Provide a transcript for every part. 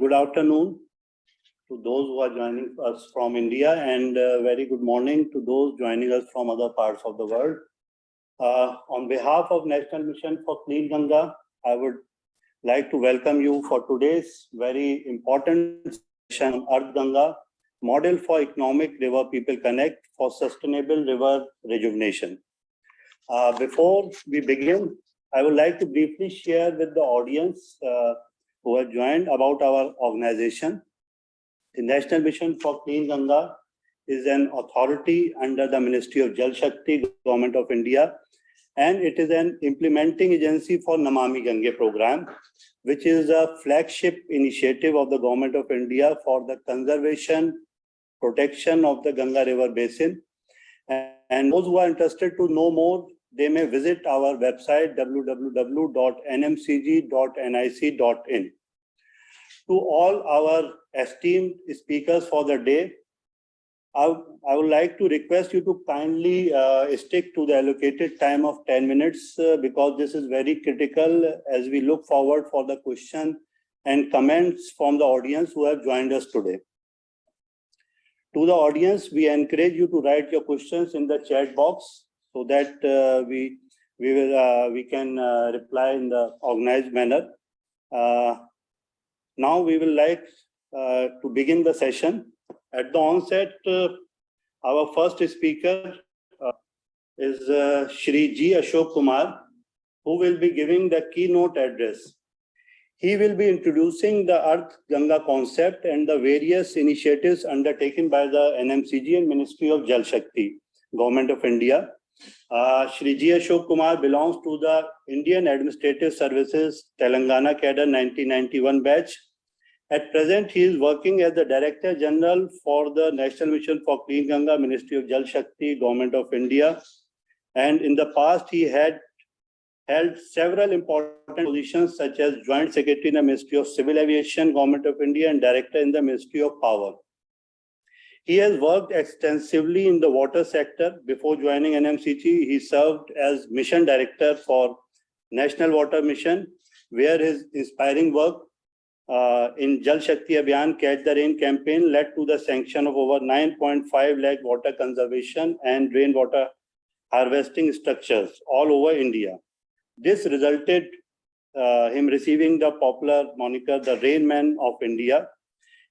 Good afternoon to those who are joining us from India, and very good morning to those joining us from other parts of the world. On behalf of National Mission for Clean Ganga, I would like to welcome you for today's very important session on Arth Ganga, model for economic river people connect for sustainable river rejuvenation. Before we begin, I would like to briefly share with the audience who have joined about our organization. The National Mission for Clean Ganga is an authority under the Ministry of Jal Shakti, Government of India, and it is an implementing agency for Namami-Gange program, which is a flagship initiative of the Government of India for the conservation, protection of the Ganga River Basin. And those who are interested to know more, they may visit our website www.nmcg.nic.in. To all our esteemed speakers for the day, I would like to request you to kindly stick to the allocated time of 10 minutes because this is very critical as we look forward for the question and comments from the audience who have joined us today. To the audience, we encourage you to write your questions in the chat box so that we can reply in the organized manner. Now we will like to begin the session. At the onset, our first speaker is Shri G. Ashok Kumar, who will be giving the keynote address. He will be introducing the Arth Ganga concept and the various initiatives undertaken by the NMCG and Ministry of Jal Shakti, Government of India. Shri G. Ashok Kumar belongs to the Indian Administrative Services Telangana Cadre 1991 batch. At present, he is working as the Director General for the National Mission for Clean Ganga, Ministry of Jal Shakti, Government of India. And in the past, he had held several important positions such as Joint Secretary in the Ministry of Civil Aviation, Government of India, and Director in the Ministry of Power. He has worked extensively in the water sector. Before joining NMCG, he served as Mission Director for National Water Mission, where his inspiring work in Jal Shakti Abhiyan Catch the Rain campaign led to the sanction of over 9.5 lakh water conservation and rainwater harvesting structures all over India. This resulted him receiving the popular moniker, the Rain Man of India.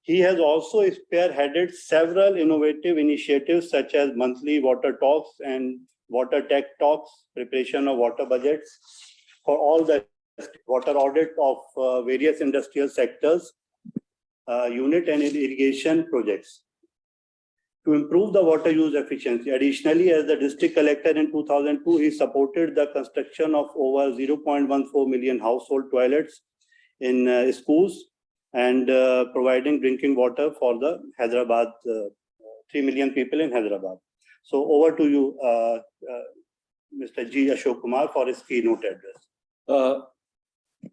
He has also spearheaded several innovative initiatives such as monthly water talks and water tech talks, preparation of water budgets for all the water audit of various industrial sectors, unit and irrigation projects to improve the water use efficiency. Additionally, as the district collector in 2002, he supported the construction of over 0.14 million household toilets in schools and providing drinking water for the Hyderabad, 3 million people in Hyderabad. So over to you, Mr. G. Ashok Kumar for his keynote address.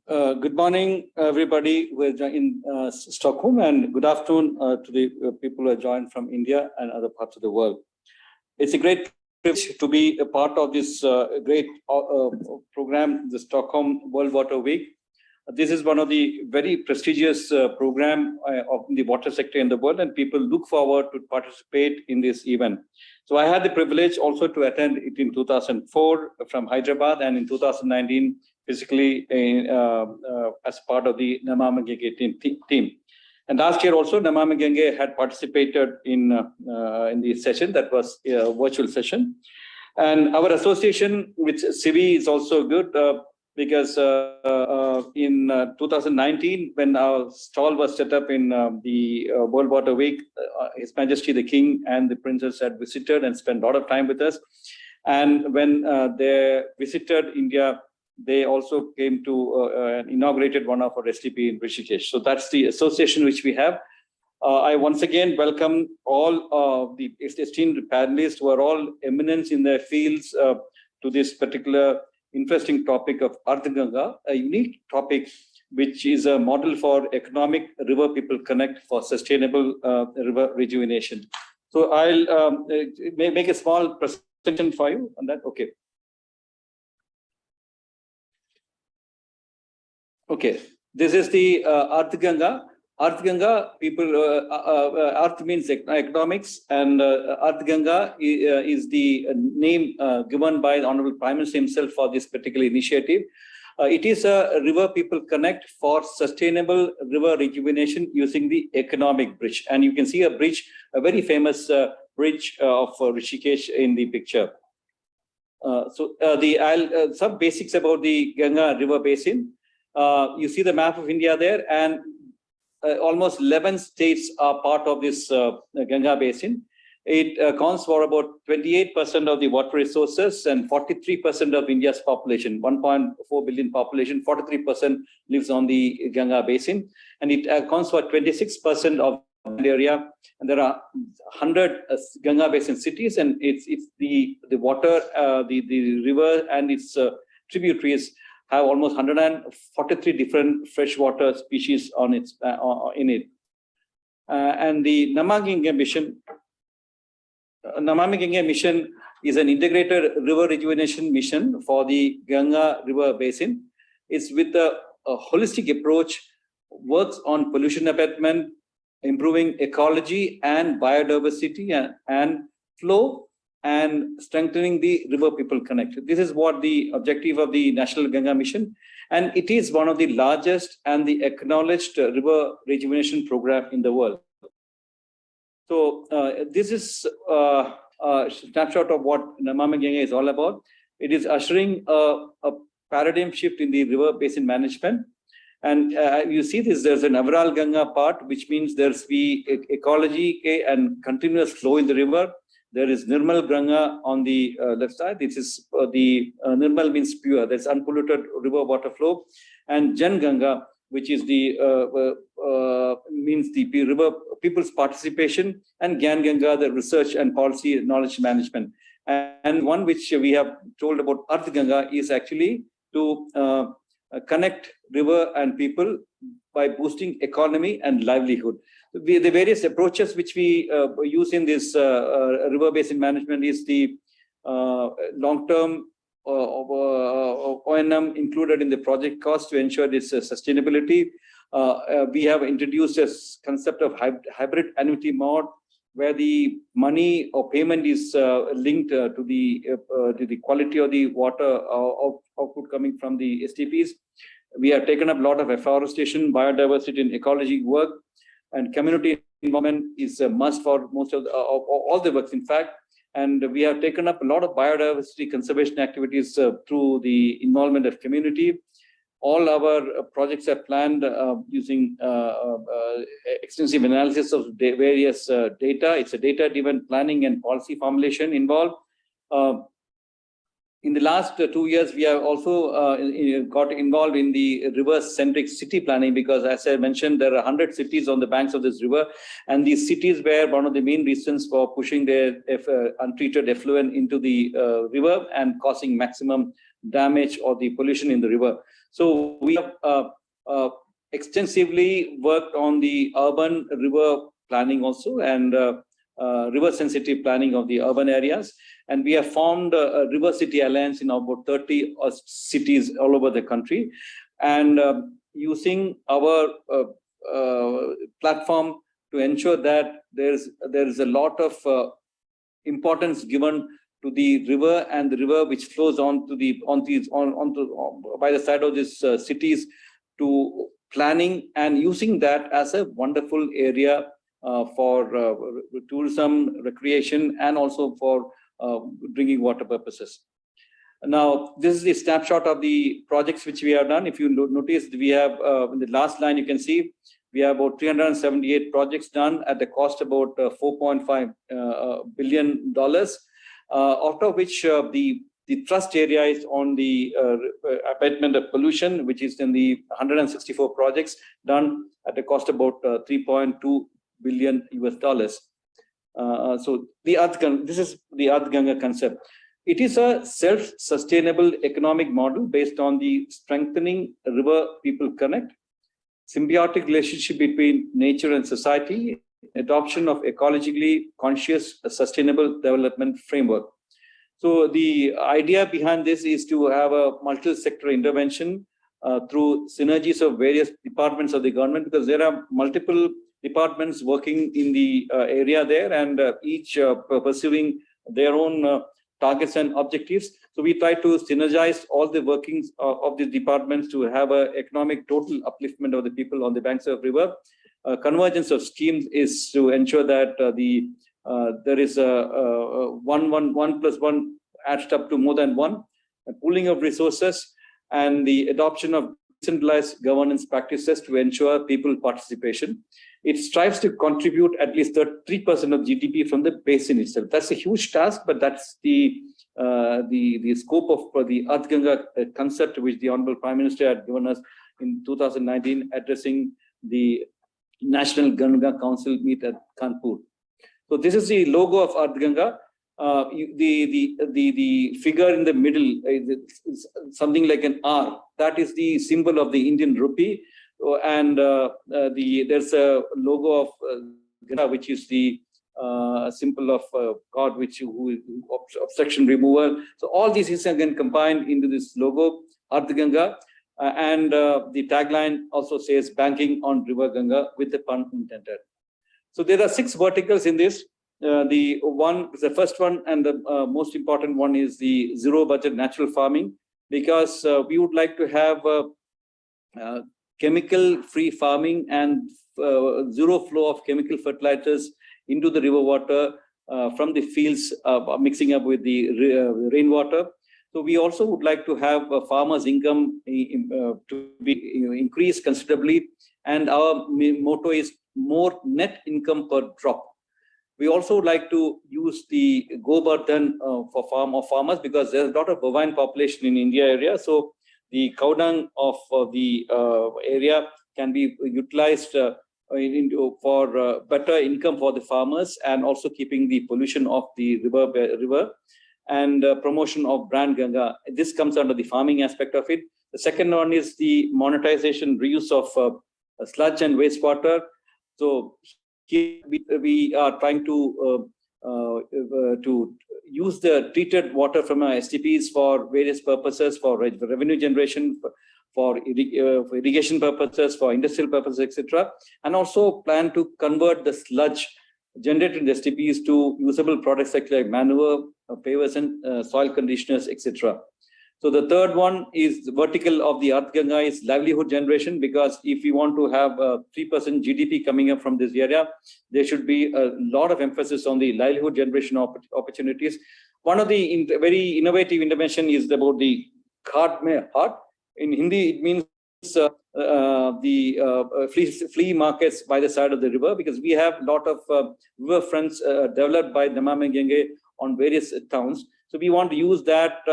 Good morning, everybody who is in Stockholm, and good afternoon to the people who have joined from India and other parts of the world. It's a great privilege to be a part of this great program, the Stockholm World Water Week. This is one of the very prestigious program of the water sector in the world, and people look forward to participate in this event. So I had the privilege also to attend it in 2004 from Hyderabad, and in 2019 physically as part of the Namami-Gange team. And last year also, Namami-Gange had participated in the session that was a virtual session. And our association with CIVI is also good because in 2019, when our stall was set up in the World Water Week, His Majesty the King and the Princess had visited and spent a lot of time with us. And when they visited India, they also came to and inaugurated one of our STP in Rishikesh. So that's the association which we have. I once again welcome all of the esteemed panelists who are all eminents in their fields to this particular interesting topic of Arth Ganga, a unique topic which is a model for economic river people connect for sustainable river rejuvenation. So I'll make a small presentation for you on that. Okay. Okay, this is the Arth Ganga. Arth Ganga, Arth means economics, and Arth Ganga is the name given by the Honorable Prime Minister himself for this particular initiative. It is a river people connect for sustainable river rejuvenation using the economic bridge. And you can see a bridge, a very famous bridge of Rishikesh in the picture. Some basics about the Ganga River Basin. You see the map of India there, and almost 11 states are part of this Ganga Basin. It accounts for about 28% of the water resources and 43% of India's population, 1.4 billion population, 43% lives on the Ganga Basin. And it accounts for 26% of the area. And there are 100 Ganga Basin cities, and it's the water, the river and its tributaries have almost 143 different freshwater species on its in it. And the Namami-Gange mission is an integrated river rejuvenation mission for the Ganga River Basin. It's with a holistic approach, works on pollution abatement, improving ecology and biodiversity and flow, and strengthening the river people connect. This is what the objective of the National Ganga Mission, and it is one of the largest and the acknowledged river rejuvenation program in the world. So this is a snapshot of what Namami-Gange is all about. It is ushering a paradigm shift in the river basin management. And you see this, there's an Avaral Ganga part, which means there's the ecology and continuous flow in the river. There is Nirmal Ganga on the left side. This is the Nirmal means pure, that's unpolluted river water flow. And Jan Ganga, which is the means the river people's participation, and Gyan Ganga, the research and policy knowledge management. And one which we have told about Arth Ganga is actually to connect river and people by boosting economy and livelihood. The various approaches which we use in this river basin management is the long-term O&M included in the project cost to ensure this sustainability. We have introduced a concept of hybrid annuity mode, where the money or payment is linked to the quality of the water output coming from the STPs. We have taken up a lot of afforestation, biodiversity and ecology work, and community involvement is a must for most of all the works, in fact. And we have taken up a lot of biodiversity conservation activities through the involvement of community. All our projects are planned using extensive analysis of various data. It's a data-driven planning and policy formulation involved. In the last 2 years, we have also got involved in the river-centric city planning, because as I mentioned, there are 100 cities on the banks of this river, and these cities were one of the main reasons for pushing their untreated effluent into the river and causing maximum damage or the pollution in the river. So we have extensively worked on the urban river planning also, and river sensitive planning of the urban areas. And we have formed a River City Alliance in about 30 cities all over the country. And using our platform to ensure that there is a lot of importance given to the river, and the river which flows by the side of these cities, to planning and using that as a wonderful area for tourism, recreation, and also for drinking water purposes. Now, this is the snapshot of the projects which we have done. If you notice, we have in the last line, you can see we have about 378 projects done at the cost about $4.5 billion, out of which the thrust area is on the abatement of pollution, which is in the 164 projects done at the cost about $3.2 billion US. So this is the Arth Ganga concept. It is a self-sustainable economic model based on the strengthening river people connect, symbiotic relationship between nature and society, adoption of ecologically conscious sustainable development framework. So the idea behind this is to have a multi-sectoral intervention through synergies of various departments of the government, because there are multiple departments working in the area there, and each pursuing their own targets and objectives. So we try to synergize all the workings of these departments to have an economic total upliftment of the people on the banks of river. Convergence of schemes is to ensure that there is a 1 plus 1 adds up to more than 1, a pooling of resources, and the adoption of decentralized governance practices to ensure people participation. It strives to contribute at least 3% of GDP from the basin itself. That's a huge task, but that's the scope of the Arth Ganga concept, which the Honorable Prime Minister had given us in 2019, addressing the National Ganga Council meet at Kanpur. So this is the logo of Arth Ganga. The figure in the middle is something like an R. That is the symbol of the Indian rupee, and there's a logo of Ganga, which is the symbol of God, who obstruction removal. So all these things are again combined into this logo, Arth Ganga, and the tagline also says "Banking on River Ganga" with the pun intended. So there are 6 verticals in this. The first one and the most important one is the zero budget natural farming, because we would like to have chemical free farming and zero flow of chemical fertilizers into the river water from the fields, mixing up with the rainwater. So we also would like to have farmers' income to be increased considerably, and our motto is more net income per drop. We also would like to use the Gobardhan for farmers, because there's a lot of bovine population in India area. So the cow dung of the area can be utilized for better income for the farmers, and also keeping the pollution of the river and promotion of brand Ganga. This comes under the farming aspect of it. The second one is the monetization, reuse of sludge and wastewater. So here we are trying to use the treated water from our STPs for various purposes, for revenue generation, for irrigation purposes, for industrial purposes, etc. And also plan to convert the sludge generated in the STPs to usable products like manure, pavers, and soil conditioners, etc. So the third one is vertical of the Arth Ganga is livelihood generation, because if we want to have 3% GDP coming up from this area, there should be a lot of emphasis on the livelihood generation opportunities. One of the very innovative intervention is about the Ghat Mein Haat. In Hindi, it means flea markets by the side of the river, because we have a lot of river fronts developed by Namami-Gange on various towns. So we want to use that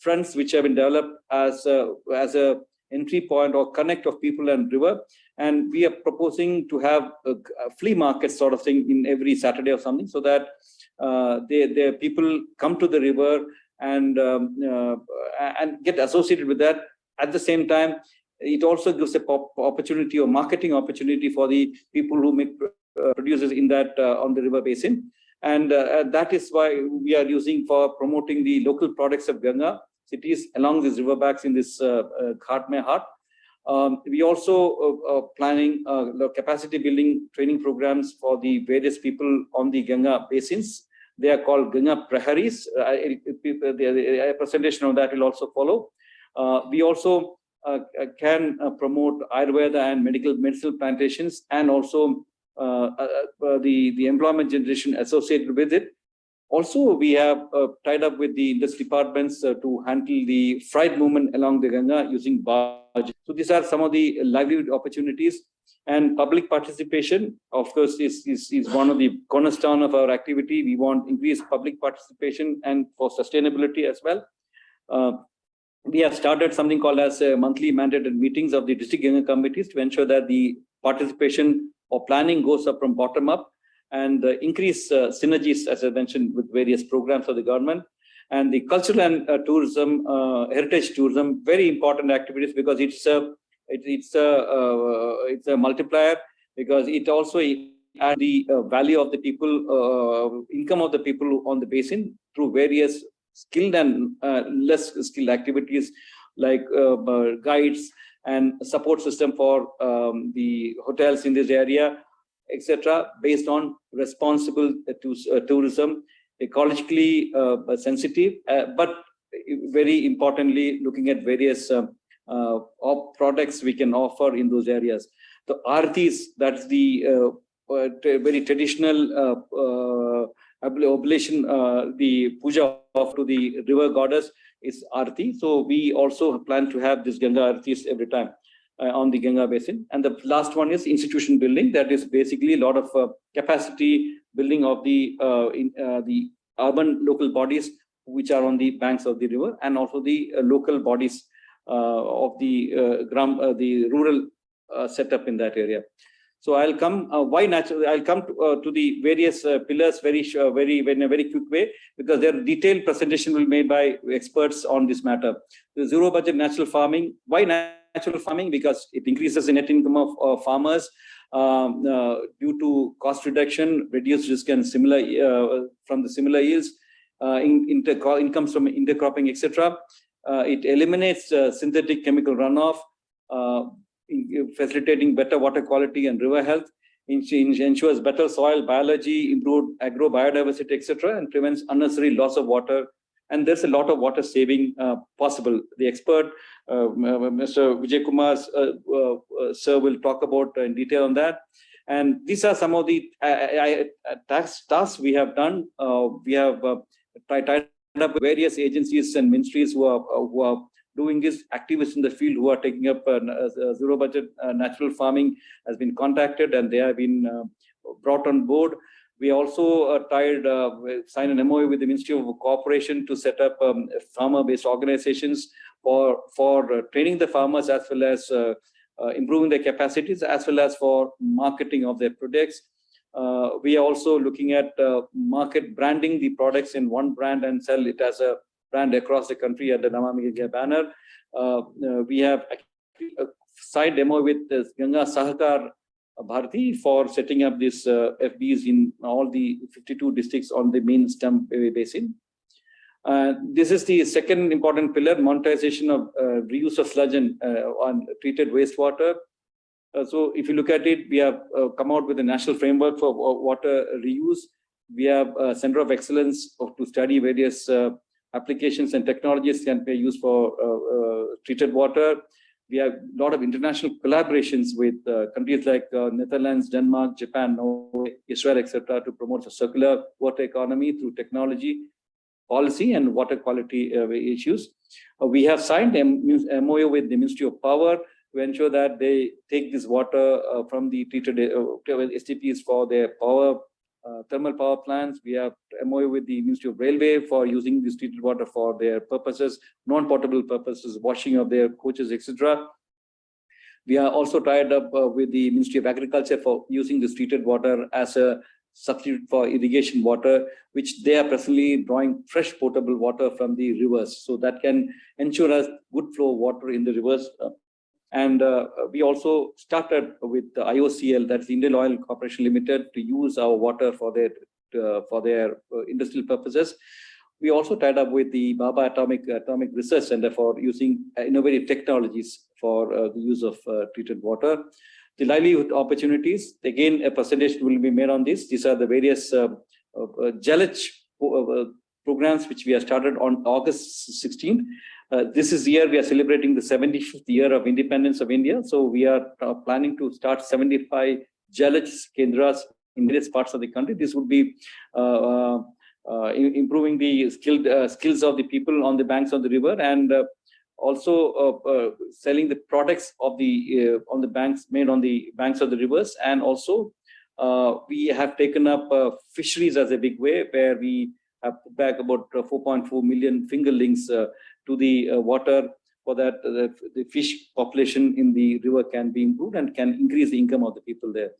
fronts which have been developed as a entry point or connect of people and river, and we are proposing to have a flea market sort of thing in every Saturday or something, so that the people come to the river and get associated with that. At the same time, it also gives a opportunity or marketing opportunity for the people who make producers in that on the river basin. And that is why we are using for promoting the local products of Ganga cities along these riverbacks in this Ghat Mein Haat. We also are planning capacity building training programs for the various people on the Ganga basins. They are called Ganga Praharis. A presentation of that will also follow. We also can promote Ayurveda and medicinal plantations, and also the employment generation associated with it. Also, we have tied up with the industry departments to handle the freight movement along the Ganga using barge. So these are some of the livelihood opportunities. And public participation, of course, is one of the cornerstone of our activity. We want increased public participation and for sustainability as well. We have started something called as monthly mandated meetings of the district Ganga committees to ensure that the participation or planning goes up from bottom up, and increase synergies, as I mentioned, with various programs of the government. And the cultural and tourism, heritage tourism, very important activities, because it's a multiplier, because it also adds the value of the people, income of the people on the basin through various skilled and less skilled activities like guides and support system for the hotels in this area, etc., based on responsible tourism, ecologically sensitive, but very importantly, looking at various products we can offer in those areas. The artis, that's the very traditional oblation, the puja of to the river goddess is Arti. So we also plan to have this Ganga Artis every time on the Ganga Basin. And the last one is institution building. That is basically a lot of capacity building of the urban local bodies which are on the banks of the river, and also the local bodies of the rural setup in that area. So I'll come. Why natural? I'll come to the various pillars in a very quick way, because their detailed presentation will be made by experts on this matter. The zero budget natural farming. Why natural farming? Because it increases the net income of farmers due to cost reduction, reduced risk, and similar from the similar yields, incomes from intercropping, etc. It eliminates synthetic chemical runoff, facilitating better water quality and river health, ensures better soil biology, improved agro biodiversity, etc., and prevents unnecessary loss of water. And there's a lot of water saving possible. The expert, Mr. Vijay Kumar, sir, will talk about in detail on that. And these are some of the tasks we have done. We have tied up with various agencies and ministries who are doing this. Activists in the field who are taking up zero budget natural farming has been contacted, and they have been brought on board. We also signed an MOU with the Ministry of Cooperation to set up farmer-based organizations for training the farmers, as well as improving their capacities, as well as for marketing of their products. We are also looking at market branding the products in one brand and sell it as a brand across the country at the Namami-Gange banner. We have signed MOU with the Ganga Sahakar Bharati for setting up these FBs in all the 52 districts on the main stem basin. This is the second important pillar, monetization of reuse of sludge and on treated wastewater. So if you look at it, we have come out with a national framework for water reuse. We have a center of excellence to study various applications and technologies can be used for treated water. We have a lot of international collaborations with countries like Netherlands, Denmark, Japan, Norway, Israel, etc., to promote a circular water economy through technology, policy, and water quality issues. We have signed a MOU with the Ministry of Power to ensure that they take this water from the treated STPs for their power, thermal power plants. We have MOU with the Ministry of Railway for using this treated water for their purposes, non-potable purposes, washing of their coaches, etc. We are also tied up with the Ministry of Agriculture for using this treated water as a substitute for irrigation water, which they are presently drawing fresh potable water from the rivers. So that can ensure us good flow of water in the rivers. And we also started with the IOCL, that's the Indian Oil Corporation Limited, to use our water for their industrial purposes. We also tied up with the Baba Atomic Research Center for using innovative technologies for the use of treated water. The livelihood opportunities, again, a percentage will be made on this. These are the various Jalaj programs which we have started on August 16. This is year we are celebrating the 75th year of independence of India. So we are planning to start 75 Jalaj Kendras in various parts of the country. This would be improving the skills of the people on the banks of the river, and also selling the products of the on the banks made on the banks of the rivers. And also we have taken up fisheries as a big way, where we have put back about 4.4 million fingerlings to the water, for that the fish population in the river can be improved and can increase the income of the people there.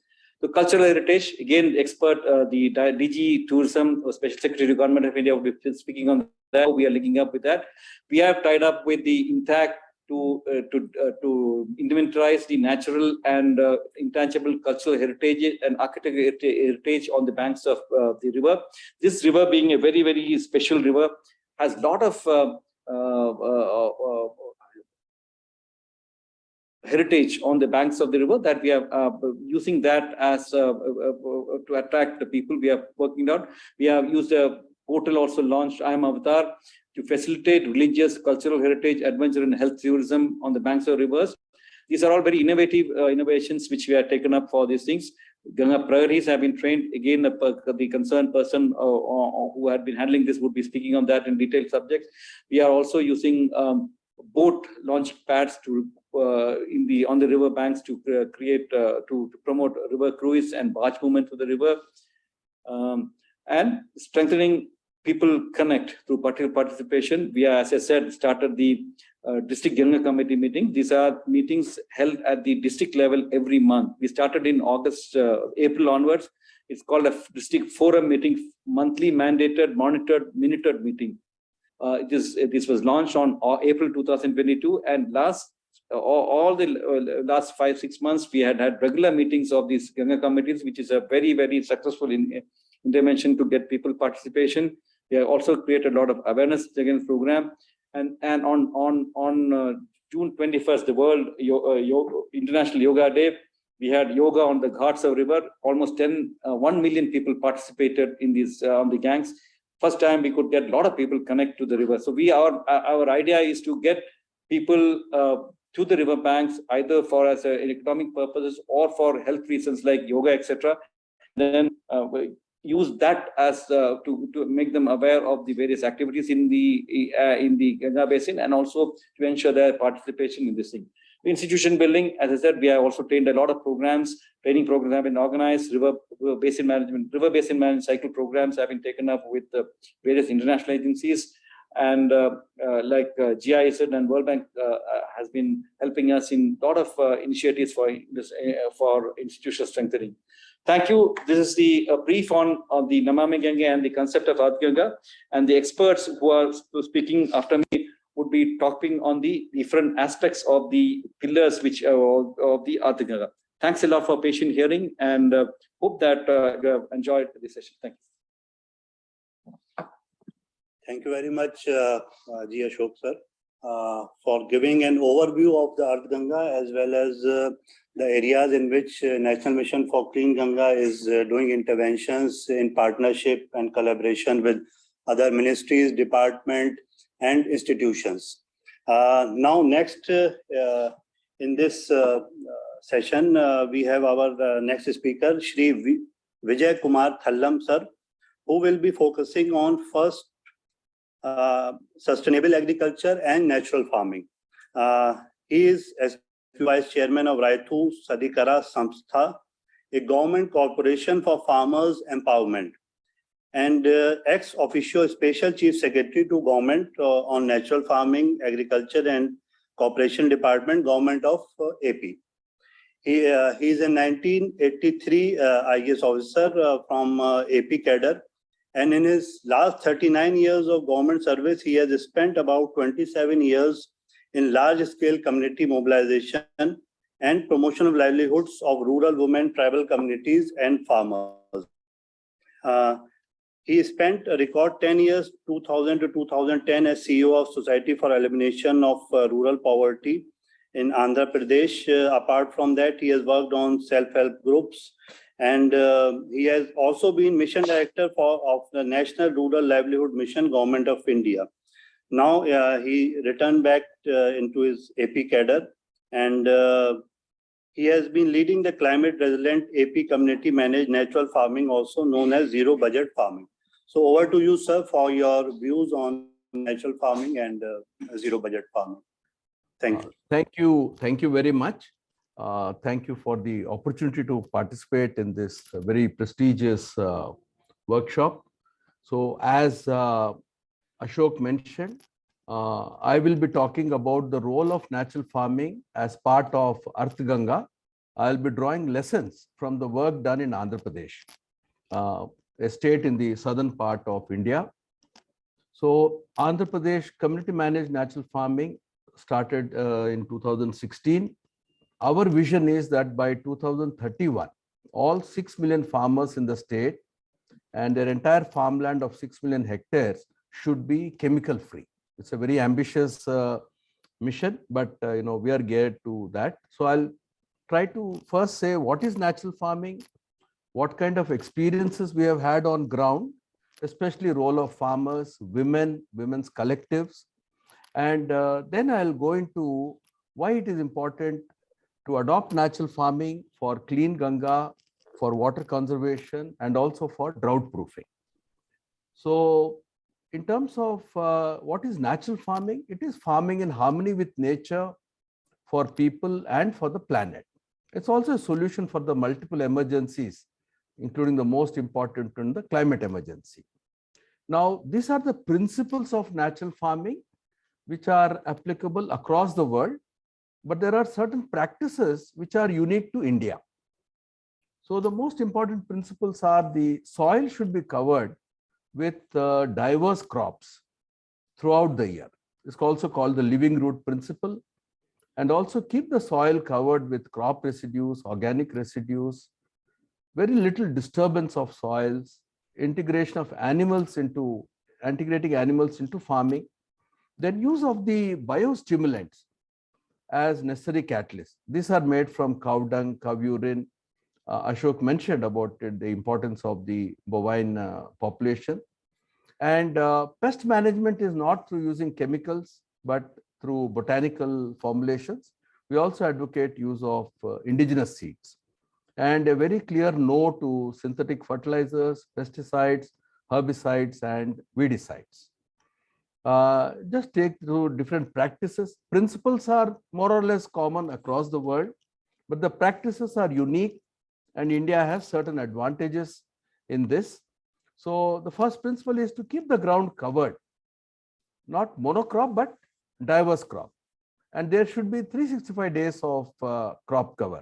The cultural heritage, again, expert, the DG Tourism, or Special Secretary to Government of India, will be speaking on that. We are linking up with that. We have tied up with the INTAC to inventorize the natural and intangible cultural heritage and architectural heritage on the banks of the river. This river, being a very, very special river, has a lot of heritage on the banks of the river that we are using that as to attract the people. We are working out. We have used a portal also launched, I Am Avatar, to facilitate religious, cultural heritage, adventure and health tourism on the banks of rivers. These are all very innovative innovations which we have taken up for these things. Ganga priorities have been trained. Again, the concerned person who had been handling this would be speaking on that in detailed subjects. We are also using boat launch pads to on the river banks to create to promote river cruise and barge movement to the river, and strengthening people connect through participation. We are, as I said, started the district Ganga committee meeting. These are meetings held at the district level every month. We started in August, April onwards. It's called a district forum meeting, monthly mandated, monitored, minuted meeting. This was launched on April 2022, and all the last 5-6 months we had regular meetings of these Ganga committees, which is a very, very successful intervention to get people participation. We have also created a lot of awareness against program, and on June 21st, the World International Yoga Day, we had yoga on the Ghats of river. Almost 1 million people participated in these on the gangs. First time we could get a lot of people connect to the river. So our idea is to get people to the river banks, either for as economic purposes or for health reasons like yoga, etc. Then use that as to make them aware of the various activities in the Ganga Basin, and also to ensure their participation in this thing. Institution building, as I said, we have also trained a lot of programs. Training programs have been organized. River basin management cycle programs have been taken up with various international agencies, and like GIZ and World Bank has been helping us in a lot of initiatives for institutional strengthening. Thank you. This is the brief on the Namami-Gange and the concept of Arth Ganga, and the experts who are speaking after me would be talking on the different aspects of the pillars which of the Arth Ganga. Thanks a lot for patient hearing, and hope that you have enjoyed this session. Thank you. Thank you very much, G. Ashok sir, for giving an overview of the Arth Ganga as well as the areas in which National Mission for Clean Ganga is doing interventions in partnership and collaboration with other ministries, departments, and institutions. Now, next in this session, we have our next speaker, Shri Vijay Kumar Thallam sir, who will be focusing on first sustainable agriculture and natural farming. He is as Vice Chairman of Raitu Sadhikara Samstha, a government corporation for farmers' empowerment, and ex officio Special Chief Secretary to Government on Natural Farming, Agriculture and Cooperation Department, Government of AP. He is a 1983 IAS officer from AP cadre, and in his last 39 years of government service, he has spent about 27 years in large-scale community mobilization and promotion of livelihoods of rural women, tribal communities, and farmers. He spent a record 10 years, 2000 to 2010, as CEO of Society for Elimination of Rural Poverty in Andhra Pradesh. Apart from that, he has worked on self-help groups, and he has also been Mission Director of the National Rural Livelihood Mission, Government of India. Now he returned back into his AP cadre, and he has been leading the climate resilient AP community managed natural farming, also known as zero budget farming. So over to you, sir, for your views on natural farming and zero budget farming. Thank you. Thank you very much. Thank you for the opportunity to participate in this very prestigious workshop. So as Ashok mentioned, I will be talking about the role of natural farming as part of Arth Ganga. I'll be drawing lessons from the work done in Andhra Pradesh, a state in the southern part of India. So Andhra Pradesh community managed natural farming started in 2016. Our vision is that by 2031, all 6 million farmers in the state and their entire farmland of 6 million hectares should be chemical free. It's a very ambitious mission, but we are geared to that. So I'll try to first say what is natural farming, what kind of experiences we have had on ground, especially role of farmers, women, women's collectives. And then I'll go into why it is important to adopt natural farming for clean Ganga, for water conservation, and also for drought proofing. So in terms of what is natural farming, it is farming in harmony with nature for people and for the planet. It's also a solution for the multiple emergencies, including the most important one, the climate emergency. Now, these are the principles of natural farming which are applicable across the world, but there are certain practices which are unique to India. So the most important principles are the soil should be covered with diverse crops throughout the year. It's also called the living root principle. And also keep the soil covered with crop residues, organic residues, very little disturbance of soils, integration of integrating animals into farming, then use of the biostimulants as necessary catalysts. These are made from cow dung, cow urine. Ashok mentioned about it, the importance of the bovine population. And pest management is not through using chemicals, but through botanical formulations. We also advocate use of indigenous seeds and a very clear no to synthetic fertilizers, pesticides, herbicides, and weedicides. Just take through different practices. Principles are more or less common across the world, but the practices are unique, and India has certain advantages in this. So the first principle is to keep the ground covered, not monocrop, but diverse crop. And there should be 365 days of crop cover.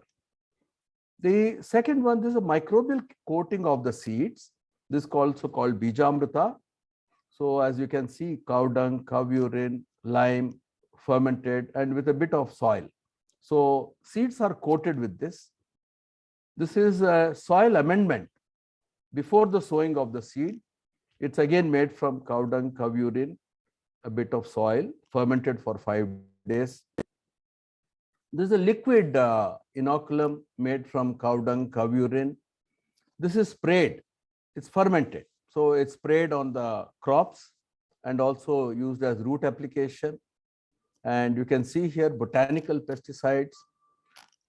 The second one, this is a microbial coating of the seeds. This is also called Bijamrita. So as you can see, cow dung, cow urine, lime, fermented, and with a bit of soil. So seeds are coated with this. This is a soil amendment before the sowing of the seed. It's again made from cow dung, cow urine, a bit of soil, fermented for 5 days. This is a liquid inoculum made from cow dung, cow urine. This is sprayed. It's fermented. So it's sprayed on the crops and also used as root application. And you can see here botanical pesticides.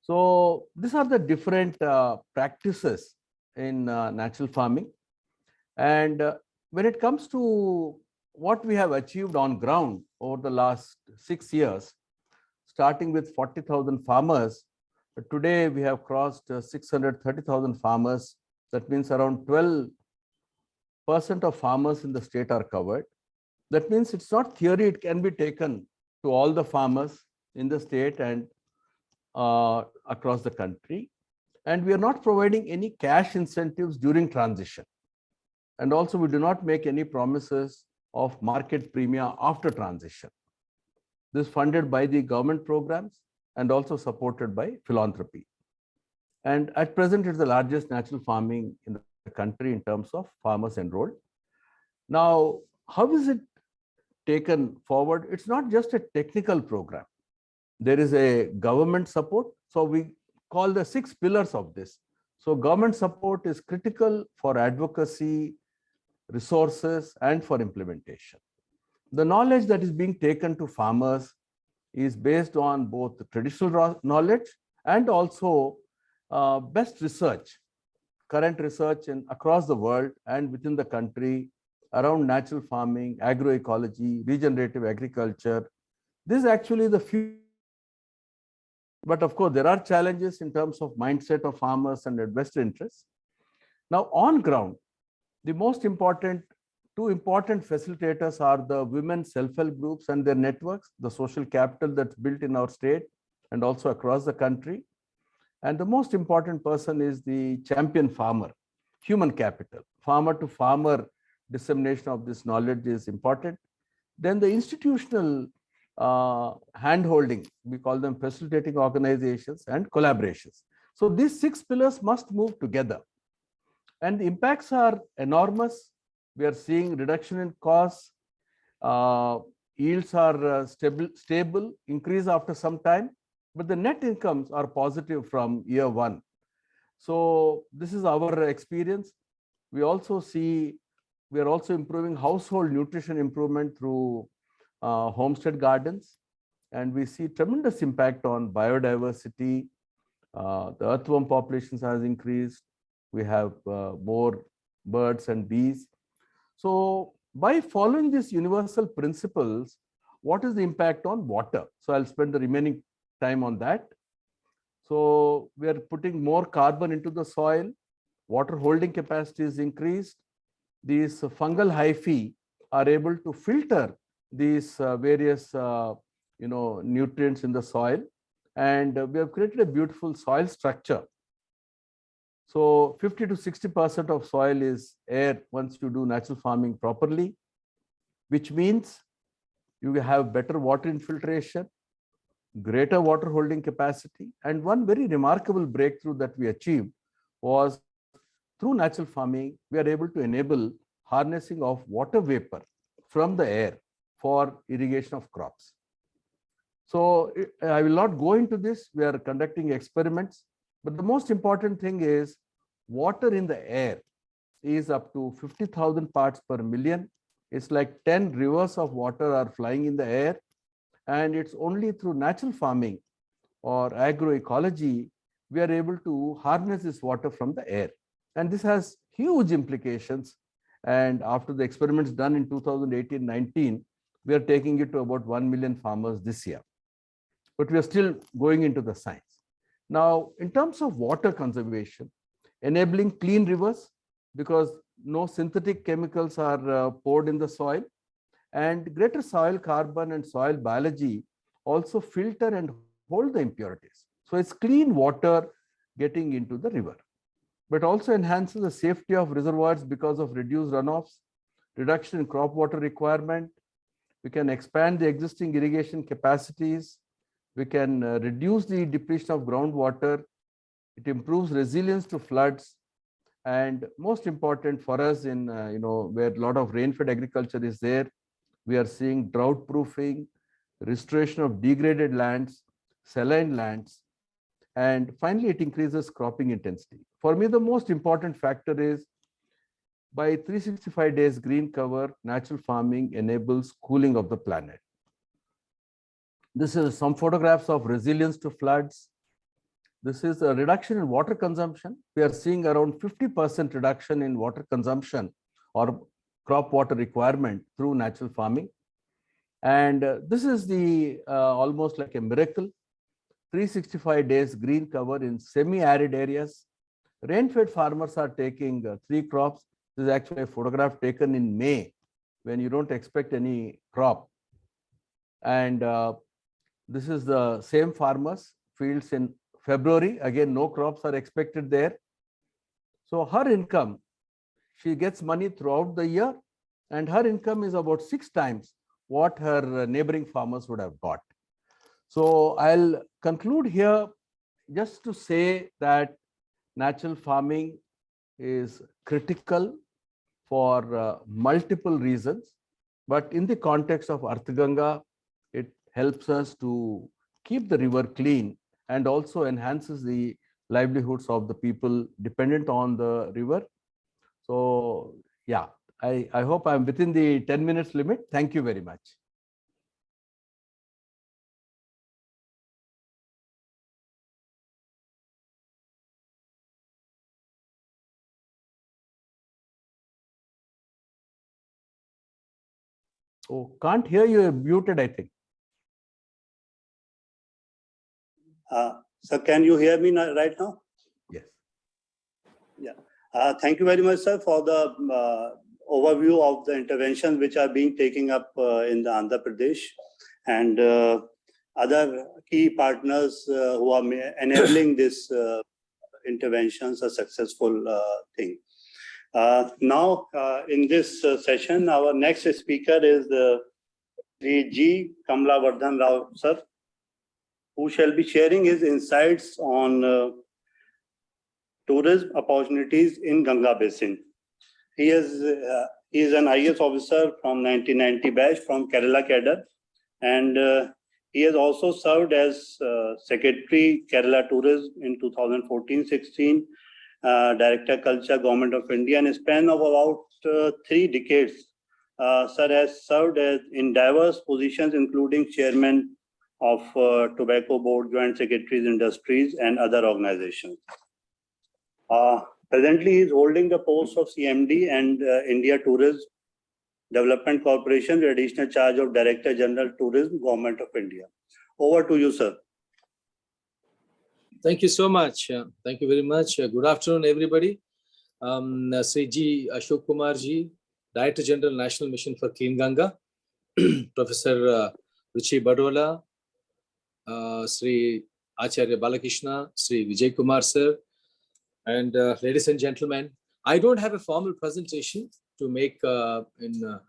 So these are the different practices in natural farming. And when it comes to what we have achieved on ground over the last 6 years, starting with 40,000 farmers, today we have crossed 630,000 farmers. That means around 12% of farmers in the state are covered. That means it's not theory, it can be taken to all the farmers in the state and across the country. And we are not providing any cash incentives during transition. And also we do not make any promises of market premia after transition. This is funded by the government programs and also supported by philanthropy. And at present, it's the largest natural farming in the country in terms of farmers enrolled. Now, how is it taken forward? It's not just a technical program. There is a government support. So we call the 6 pillars of this. So government support is critical for advocacy, resources, and for implementation. The knowledge that is being taken to farmers is based on both the traditional knowledge and also best research, current research across the world and within the country around natural farming, agroecology, regenerative agriculture. This is actually the future. But of course, there are challenges in terms of mindset of farmers and investor interests. Now, on ground, the most important, 2 important facilitators are the women self-help groups and their networks, the social capital that's built in our state and also across the country. And the most important person is the champion farmer, human capital. Farmer to farmer dissemination of this knowledge is important. Then the institutional hand-holding, we call them facilitating organizations and collaborations. So these 6 pillars must move together. And the impacts are enormous. We are seeing reduction in costs. Yields are stable, increase after some time. but the net incomes are positive from year one. So this is our experience. We also see we are also improving household nutrition improvement through homestead gardens, and we see tremendous impact on biodiversity. The earthworm populations has increased. We have more birds and bees. So by following these universal principles, what is the impact on water? So I'll spend the remaining time on that. So we are putting more carbon into the soil. Water holding capacity is increased. These fungal hyphae are able to filter these various nutrients in the soil, and we have created a beautiful soil structure. So 50 to 60% of soil is air once you do natural farming properly, which means you have better water infiltration, greater water holding capacity. And one very remarkable breakthrough that we achieved was through natural farming, we are able to enable harnessing of water vapor from the air for irrigation of crops. So I will not go into this. We are conducting experiments, but the most important thing is water in the air is up to 50,000 parts per million. It's like 10 rivers of water are flying in the air, and it's only through natural farming or agroecology we are able to harness this water from the air. And this has huge implications. And after the experiments done in 2018-19, we are taking it to about 1 million farmers this year. But we are still going into the science. Now, in terms of water conservation, enabling clean rivers, because no synthetic chemicals are poured in the soil, and greater soil carbon and soil biology also filter and hold the impurities. So it's clean water getting into the river, but also enhances the safety of reservoirs because of reduced runoffs, reduction in crop water requirement. We can expand the existing irrigation capacities. We can reduce the depletion of groundwater. It improves resilience to floods. And most important for us in, where a lot of rain-fed agriculture is there, we are seeing drought proofing, restoration of degraded lands, saline lands, and finally it increases cropping intensity. For me, the most important factor is by 365 days green cover, natural farming enables cooling of the planet. This is some photographs of resilience to floods. This is a reduction in water consumption. We are seeing around 50% reduction in water consumption or crop water requirement through natural farming. And this is the almost like a miracle. 365 days green cover in semi-arid areas. Rain-fed farmers are taking 3 crops. This is actually a photograph taken in May when you don't expect any crop. And this is the same farmers fields in February. Again, no crops are expected there. So her income, she gets money throughout the year, and her income is about 6 times what her neighboring farmers would have got. So I'll conclude here just to say that natural farming is critical for multiple reasons, but in the context of Arth Ganga, it helps us to keep the river clean and also enhances the livelihoods of the people dependent on the river. So yeah, I hope I'm within the 10 minutes limit. Thank you very much. Oh, can't hear you, you're muted, I think. Sir, can you hear me right now? Yes. Yeah. Thank you very much, sir, for the overview of the interventions which are being taken up in the Andhra Pradesh and other key partners who are enabling this interventions a successful thing. Now, in this session, our next speaker is Sri G. Kamlavardhan Rao, sir, who shall be sharing his insights on tourism opportunities in Ganga Basin. He is an IAS officer from 1990 batch from Kerala cadre, and He has also served as Secretary Kerala Tourism in 2014-16, Director Culture, Government of India, in a span of about 3 decades. Sir has served in diverse positions, including Chairman of Tobacco Board, Joint Secretaries, Industries, and other organizations. Presently, he is holding the post of CMD and India Tourism Development Corporation, the additional charge of Director General Tourism, Government of India. Over to you, sir. Thank you so much. Thank you very much. Good afternoon, everybody. Sri G. Ashok Kumar Ji, Director General, National Mission for Clean Ganga, Professor Ruchi Badola, Sri Acharya Balakrishna, Sri Vijay Kumar sir, and ladies and gentlemen, I don't have a formal presentation to make in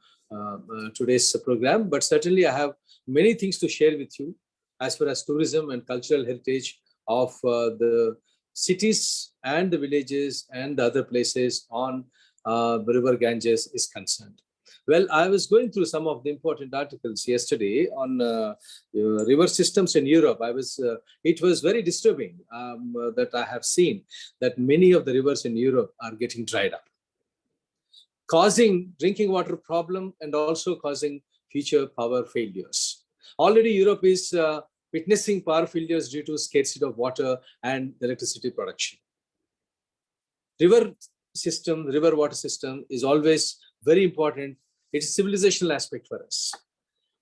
today's program, but certainly I have many things to share with you as far as tourism and cultural heritage of the cities and the villages and the other places on the river Ganges is concerned. Well, I was going through some of the important articles yesterday on river systems in Europe. It was very disturbing that I have seen that many of the rivers in Europe are getting dried up, causing drinking water problem and also causing future power failures. Already Europe is witnessing power failures due to scarcity of water and electricity production. River system, river water system is always very important. It's a civilizational aspect for us.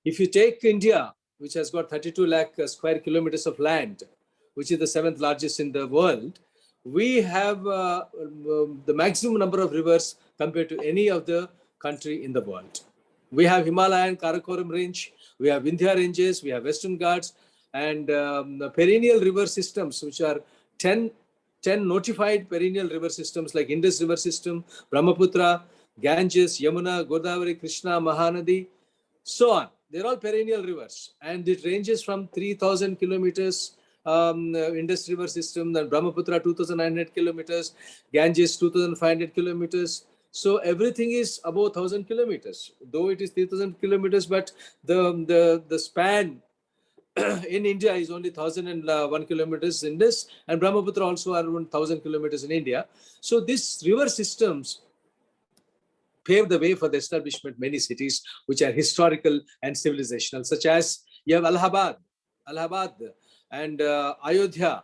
If you take India, which has got 32 lakh square kilometers of land, which is the 7th largest in the world, we have the maximum number of rivers compared to any other country in the world. We have Himalayan Karakoram range, we have Vindhya ranges, we have Western Ghats, and perennial river systems, which are 10 notified perennial river systems like Indus River System, Brahmaputra, Ganges, Yamuna, Godavari, Krishna, Mahanadi, so on. They're all perennial rivers, and it ranges from 3,000 kilometers, Indus River System, then Brahmaputra 2,900 kilometers, Ganges 2,500 kilometers. So everything is above 1,000 kilometers, though it is 3,000 kilometers, but the span in India is only 1,001 kilometers in this, and Brahmaputra also are around 1,000 kilometers in India. So these river systems paved the way for the establishment of many cities which are historical and civilizational, such as you have Allahabad and Ayodhya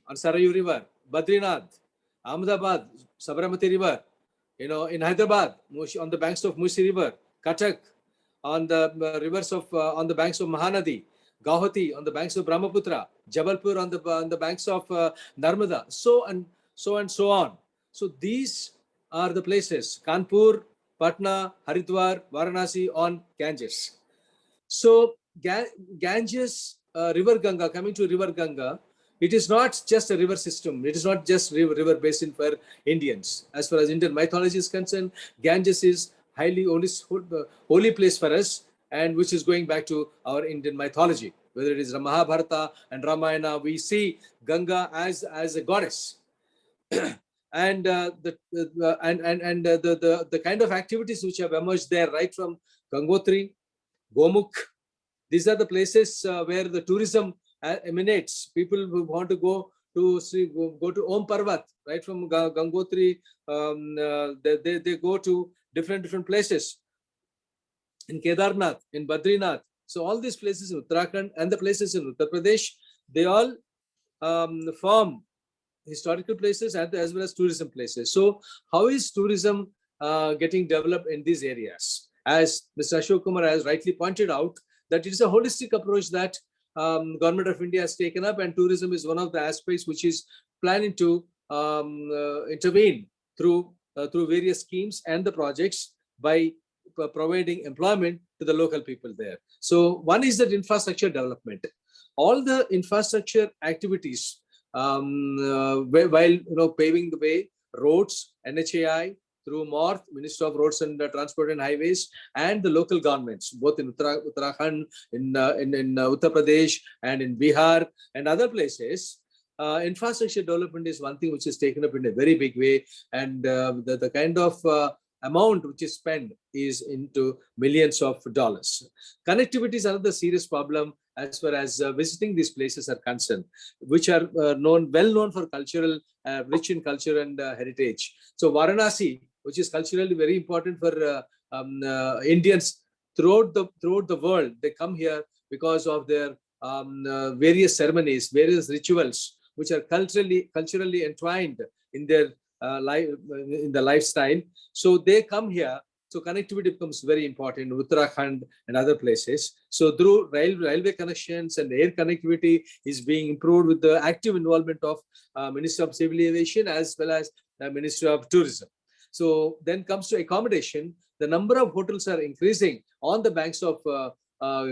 on Sarayu River, Badrinath, Ahmedabad, Sabarmati River, in Hyderabad, on the banks of Musi River, Cuttack on the rivers of on the banks of Mahanadi, Gauhati on the banks of Brahmaputra, Jabalpur on the banks of Narmada, so on. So these are the places, Kanpur, Patna, Haridwar, Varanasi on Ganges. So Ganges, River Ganga, coming to River Ganga, it is not just a river system. It is not just river basin for Indians. As far as Indian mythology is concerned, Ganges is highly holy place for us, and which is going back to our Indian mythology. Whether it is Mahabharata and Ramayana, we see Ganga as a goddess. And the kind of activities which have emerged there, right from Gangotri, Gomukh, these are the places where the tourism emanates. People who want to go to Om Parvat, right from Gangotri, they go to different places in Kedarnath, in Badrinath. So all these places in Uttarakhand and the places in Uttar Pradesh, they all form historical places as well as tourism places. So how is tourism getting developed in these areas? As Mr. Ashok Kumar has rightly pointed out, that it is a holistic approach that Government of India has taken up, and tourism is one of the aspects which is planning to intervene through various schemes and the projects by providing employment to the local people there. So one is that infrastructure development. All the infrastructure activities, while paving the way, roads, NHAI, through MORTH, Ministry of Roads and Transport and Highways, and the local governments, both in Uttarakhand, in Uttar Pradesh, and in Bihar, and other places. Infrastructure development is one thing which is taken up in a very big way, and the kind of amount which is spent is into millions of dollars. Connectivity is another serious problem as far as visiting these places are concerned, which are well known for cultural, rich in culture and heritage. So Varanasi, which is culturally very important for Indians throughout the world, they come here because of their various ceremonies, various rituals, which are culturally entwined in their in the lifestyle. So they come here. So connectivity becomes very important in Uttarakhand and other places. So through railway connections and air connectivity is being improved with the active involvement of Ministry of Civil Aviation as well as the Ministry of Tourism. So then comes to accommodation. The number of hotels are increasing on the banks of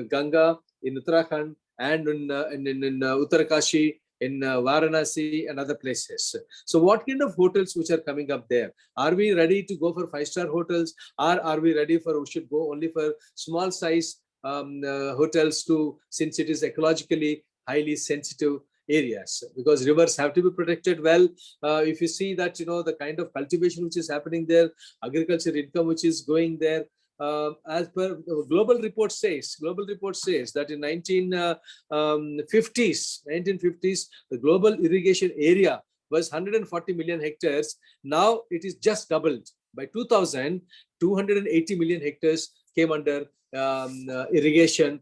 Ganga in Uttarakhand and in Uttarakashi, in Varanasi and other places. So what kind of hotels which are coming up there? Are we ready to go for 5-star hotels, or are we ready for, we should go only for small size hotels since it is ecologically highly sensitive areas, because rivers have to be protected well. If you see that, the kind of cultivation which is happening there, agriculture income which is going there, as per global report says that in 1950s, the global irrigation area was 140 million hectares. Now it is just doubled. By 2000, 280 million hectares came under irrigation,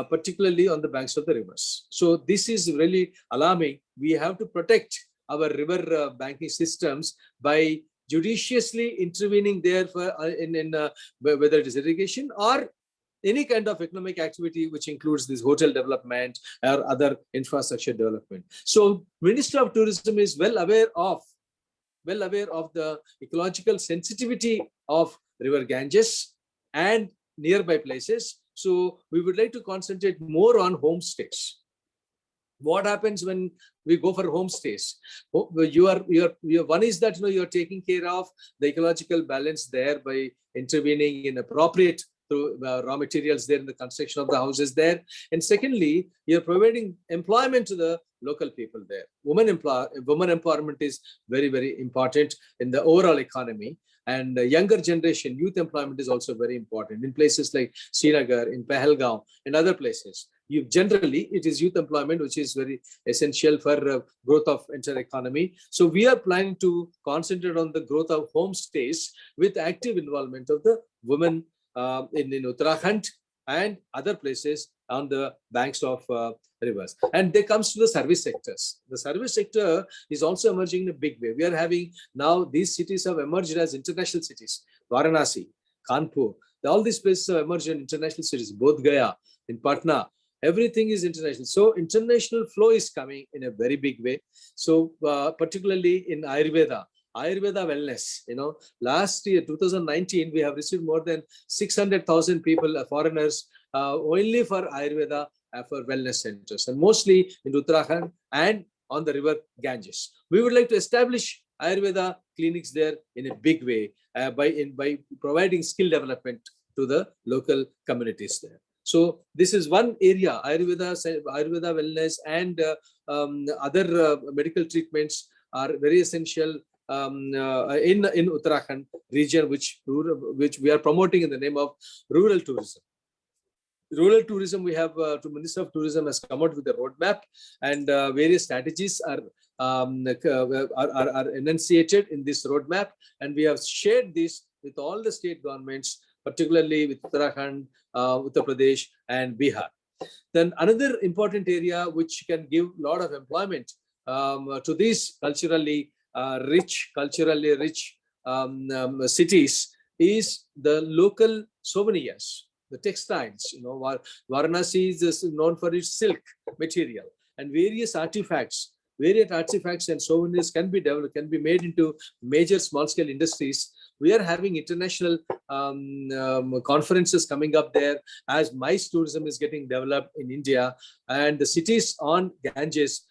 particularly on the banks of the rivers. So this is really alarming. We have to protect our river banking systems by judiciously intervening there for whether it is irrigation or any kind of economic activity which includes this hotel development or other infrastructure development. So Ministry of Tourism is well aware of the ecological sensitivity of River Ganges and nearby places. So we would like to concentrate more on homestays. What happens when we go for homestays? One is that you are taking care of the ecological balance there by intervening in appropriate through raw materials there in the construction of the houses there, and secondly, you are providing employment to the local people there. Women empowerment is very, very important in the overall economy, and the younger generation youth employment is also very important in places like Srinagar, in Pahalgaon, and other places. Generally, it is youth employment which is very essential for growth of entire economy. So we are planning to concentrate on the growth of homestays with active involvement of the women in Uttarakhand and other places on the banks of rivers. And there comes to the service sectors. The service sector is also emerging in a big way. We are having now, these cities have emerged as international cities. Varanasi, Kanpur, all these places have emerged in international cities, Bodh Gaya, in Patna. Everything is international. So international flow is coming in a very big way. So particularly in Ayurveda wellness, last year, 2019, we have received more than 600,000 people, foreigners, only for Ayurveda, for wellness centers, and mostly in Uttarakhand and on the river Ganges. We would like to establish Ayurveda clinics there in a big way by providing skill development to the local communities there. So this is one area, Ayurveda wellness and other medical treatments are very essential in Uttarakhand region, which we are promoting in the name of rural tourism. Rural tourism, we have Ministry of Tourism has come out with a roadmap, and various strategies are enunciated in this roadmap, and we have shared this with all the state governments, particularly with Uttarakhand, Uttar Pradesh, and Bihar. Then another important area which can give a lot of employment to these culturally rich cities is the local souvenirs, the textiles. Varanasi is known for its silk material, and various artifacts and souvenirs can be developed, can be made into major small-scale industries. We are having international conferences coming up there as MICE tourism is getting developed in India, and the cities on Ganges.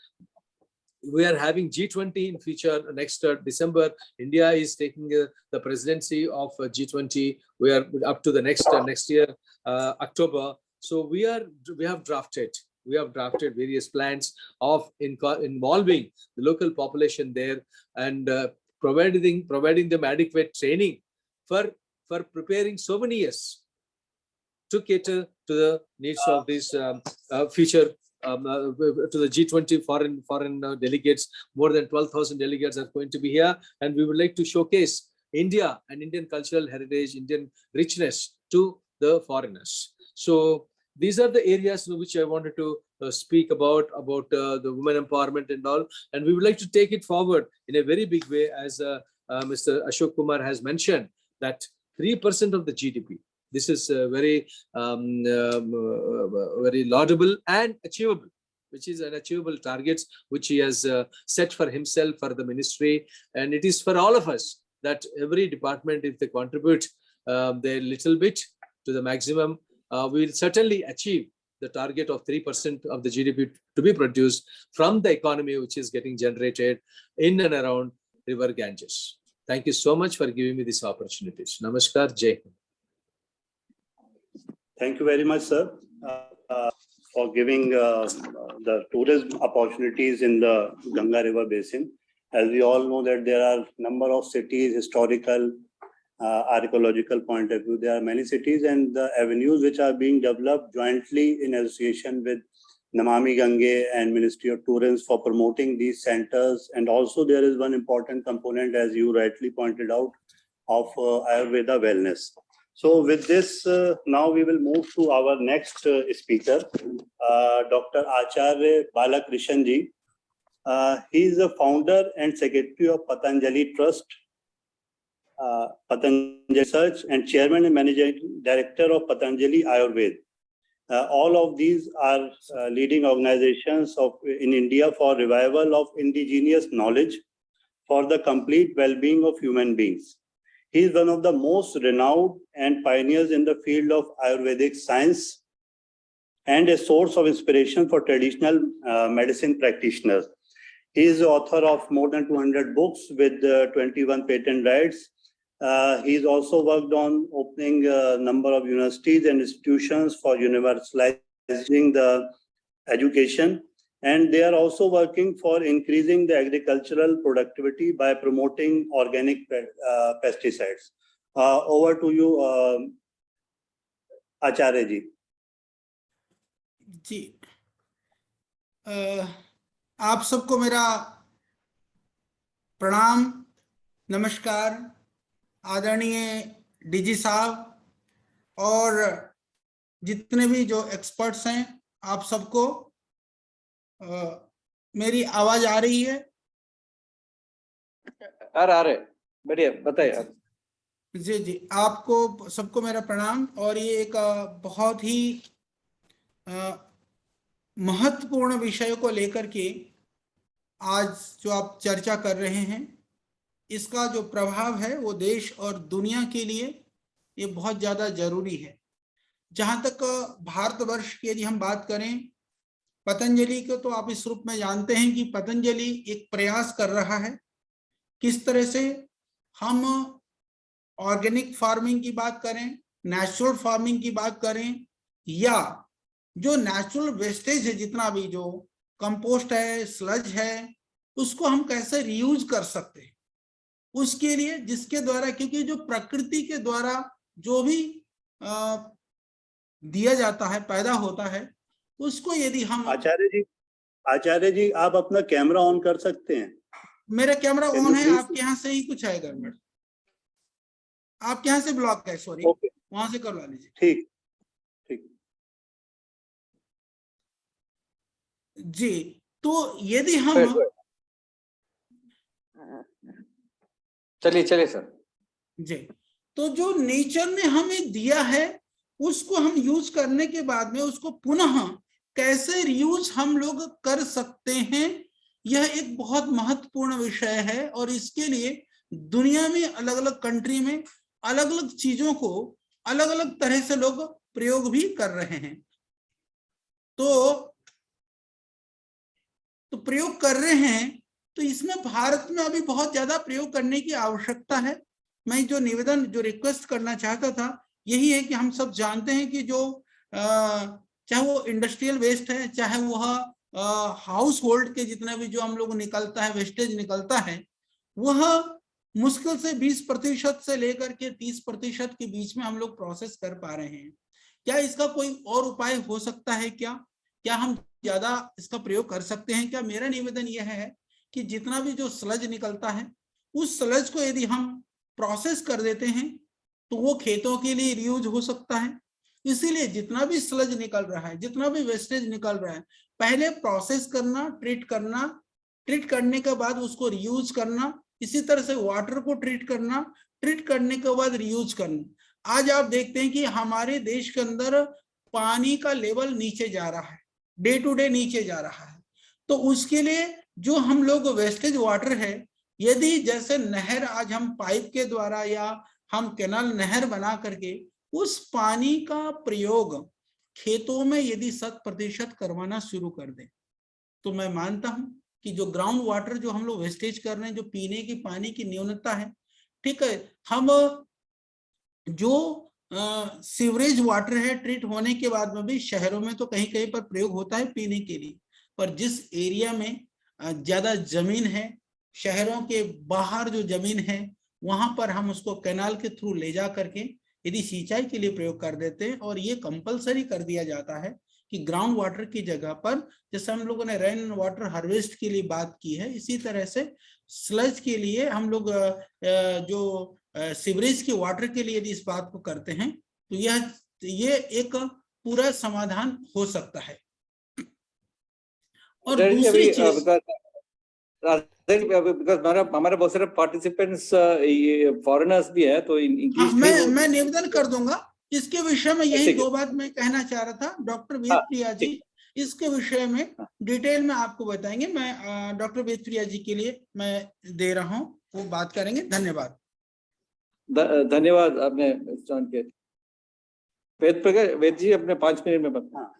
We are having G20 in future next December. India is taking the presidency of G20. We are up to the next year, October. So we have drafted various plans of involving the local population there and providing them adequate training for preparing souvenirs to cater to the needs of these future to the G20 foreign delegates. More than 12,000 delegates are going to be here, and we would like to showcase India and Indian cultural heritage, Indian richness to the foreigners. So these are the areas which I wanted to speak about the women empowerment and all, and we would like to take it forward in a very big way, as Mr. Ashok Kumar has mentioned, that 3% of the GDP. This is very laudable and achievable, which is an achievable targets which he has set for himself, for the ministry, and it is for all of us that every department, if they contribute their little bit to the maximum, we will certainly achieve the target of 3% of the GDP to be produced from the economy which is getting generated in and around River Ganges. Thank you so much for giving me this opportunities. Namaskar, Jai Hind. Thank you very much, sir, for giving the tourism opportunities in the Ganga River Basin. As we all know that there are number of cities, historical, archaeological point of view, there are many cities and the avenues which are being developed jointly in association with Namami-Gange and Ministry of Tourism for promoting these centers. And also there is one important component, as you rightly pointed out, of Ayurveda wellness. So with this, now we will move to our next speaker, Dr. Acharya Balakrishan ji. He is the founder and secretary of Patanjali Trust, Patanjali Research, and chairman and managing director of Patanjali Ayurveda. All of these are leading organizations in India for revival of indigenous knowledge for the complete well-being of human beings. He is one of the most renowned and pioneers in the field of Ayurvedic science and a source of inspiration for traditional medicine practitioners. He is the author of more than 200 books with 21 patent rights. He's also worked on opening a number of universities and institutions for universalizing the education. And they are also working for increasing the agricultural productivity by promoting organic pesticides. Over to you, Acharya ji. जी, आप सबको मेरा प्रणाम, नमस्कार, आदरणीय DG साहब और जितने भी जो एक्सपर्ट्स हैं, आप सबको मेरी आवाज आ रही है? आ रहे, बढ़िया, बताइए। जी जी, आपको सबको मेरा प्रणाम। और ये एक बहुत ही महत्वपूर्ण विषय को लेकर के आज जो आप चर्चा कर रहे हैं, इसका जो प्रभाव है वो देश और दुनिया के लिए ये बहुत ज़्यादा जरूरी है। जहाँ तक भारतवर्ष की यदि हम बात करें, पतंजलि को तो आप इस रूप में जानते हैं कि पतंजलि एक प्रयास कर रहा है किस तरह से हम ऑर्गेनिक फार्मिंग की बात करें, नेचुरल फार्मिंग की बात करें, या जो नेचुरल वेस्टेज है, जितना भी जो कंपोस्ट है, स्लज है, उसको हम कैसे रीयूज कर सकते हैं, उसके लिए, जिसके द्वारा, क्योंकि जो प्रकृति के द्वारा जो भी दिया जाता है, पैदा होता है, उसको यदि हम। आचार्य जी आप अपना कैमरा ऑन कर सकते हैं? मेरा कैमरा ऑन है, आपके यहाँ से ही कुछ है गड़बड़, आपके यहाँ से ब्लॉक है, सॉरी, वहां से करवा लीजिए। ठीक ठीक जी। तो यदि हम चलिए सर जी, तो जो नेचर ने हमें दिया है उसको हम यूज करने के बाद में उसको पुनः कैसे रीयूज हम लोग कर सकते हैं, यह एक बहुत महत्वपूर्ण विषय है। और इसके लिए दुनिया में अलग अलग कंट्री में अलग अलग चीजों को अलग अलग तरह से लोग प्रयोग भी कर रहे हैं। तो प्रयोग कर रहे हैं, तो इसमें भारत में अभी बहुत ज्यादा प्रयोग करने की आवश्यकता है। मैं जो निवेदन, जो रिक्वेस्ट करना चाहता था, यही है कि हम सब जानते हैं कि जो चाहे वो इंडस्ट्रियल वेस्ट है, चाहे वह हाउस होल्ड के जितना भी जो हम लोग निकलता है, वेस्टेज निकलता है, वह मुश्किल से 20% से लेकर के 30% के बीच में हम लोग प्रोसेस कर पा रहे हैं। क्या इसका कोई और उपाय हो सकता है क्या हम ज्यादा इसका प्रयोग कर सकते हैं क्या? मेरा निवेदन यह है कि जितना भी जो स्लज निकलता है उस स्लज को यदि हम प्रोसेस कर देते हैं तो वो खेतों के लिए रीयूज हो सकता है। इसीलिए जितना भी स्लज निकल रहा है, जितना भी वेस्टेज निकल रहा है, पहले प्रोसेस करना, ट्रीट करने के बाद उसको रीयूज करना, इसी तरह से वाटर को ट्रीट करना, ट्रीट करने के बाद रीयूज करना। आज आप देखते हैं कि हमारे देश के अंदर पानी का लेवल नीचे जा रहा है, डे टू डे नीचे जा रहा है। तो उसके लिए जो हम लोग वेस्टेज वाटर है, यदि जैसे नहर आज हम पाइप के द्वारा या हम कैनाल नहर बना करके उस पानी का प्रयोग खेतों में यदि 100% करवाना शुरू कर दें, तो मैं मानता हूं कि जो ग्राउंड वाटर जो हम लोग वेस्टेज कर रहे हैं, जो पीने की पानी की न्यूनता है, ठीक है, हम जो सीवरेज वाटर है ट्रीट होने के बाद में भी शहरों में तो कहीं कहीं पर प्रयोग होता है पीने के लिए, पर जिस एरिया में ज्यादा जमीन है, शहरों के बाहर जो जमीन है, वहां पर हम उसको कैनाल के थ्रू ले जा करके यदि सिंचाई के लिए प्रयोग कर देते हैं, और ये कंपलसरी कर दिया जाता है कि ग्राउंड वाटर की जगह पर, जैसे हम लोगों ने रेन वाटर हार्वेस्ट के लिए बात की है, इसी तरह से स्लज के लिए हम लोग जो सीवरेज के वाटर के लिए यदि इस बात को करते हैं तो ये एक पूरा समाधान हो सकता है। और दूसरी चीज, हमारे बहुत सारे पार्टिसिपेंट्स फॉरेनर्स भी है, तो इंग्लिश मैं निवेदन कर दूंगा इसके विषय में। यही दो बात मैं कहना चाह रहा था। डॉक्टर वेद प्रिया जी इसके विषय में डिटेल में आपको बताएंगे। मैं डॉक्टर वेद प्रिया जी के लिए मैं दे रहा हूँ, वो बात करेंगे। धन्यवाद। धन्यवाद आपने जॉइन किया। वेद जी अपने 5 मिनट में बता।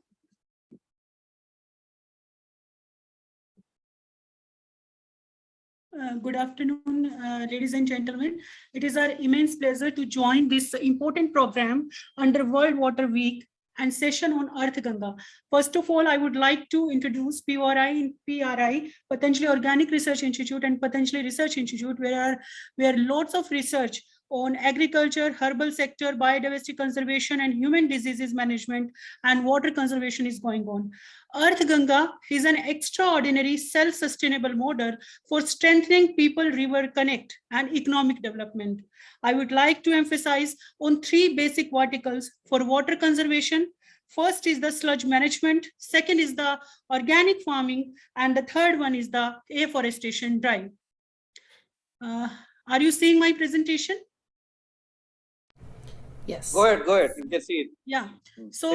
Good afternoon, ladies and gentlemen. It is our immense pleasure to join this important program under World Water Week and session on Arth Ganga. First of all, I would like to introduce PRI, Patanjali Organic Research Institute and Patanjali Research Institute, where lots of research on agriculture, herbal sector, biodiversity conservation, and human diseases management and water conservation is going on. Arth Ganga is an extraordinary self-sustainable model for strengthening people-river connect and economic development. I would like to emphasize on 3 basic verticals for water conservation. First is the sludge management, second is the organic farming, and the third one is the afforestation drive. Are you seeing my presentation? Yes. Go ahead. You can see it. Yeah. So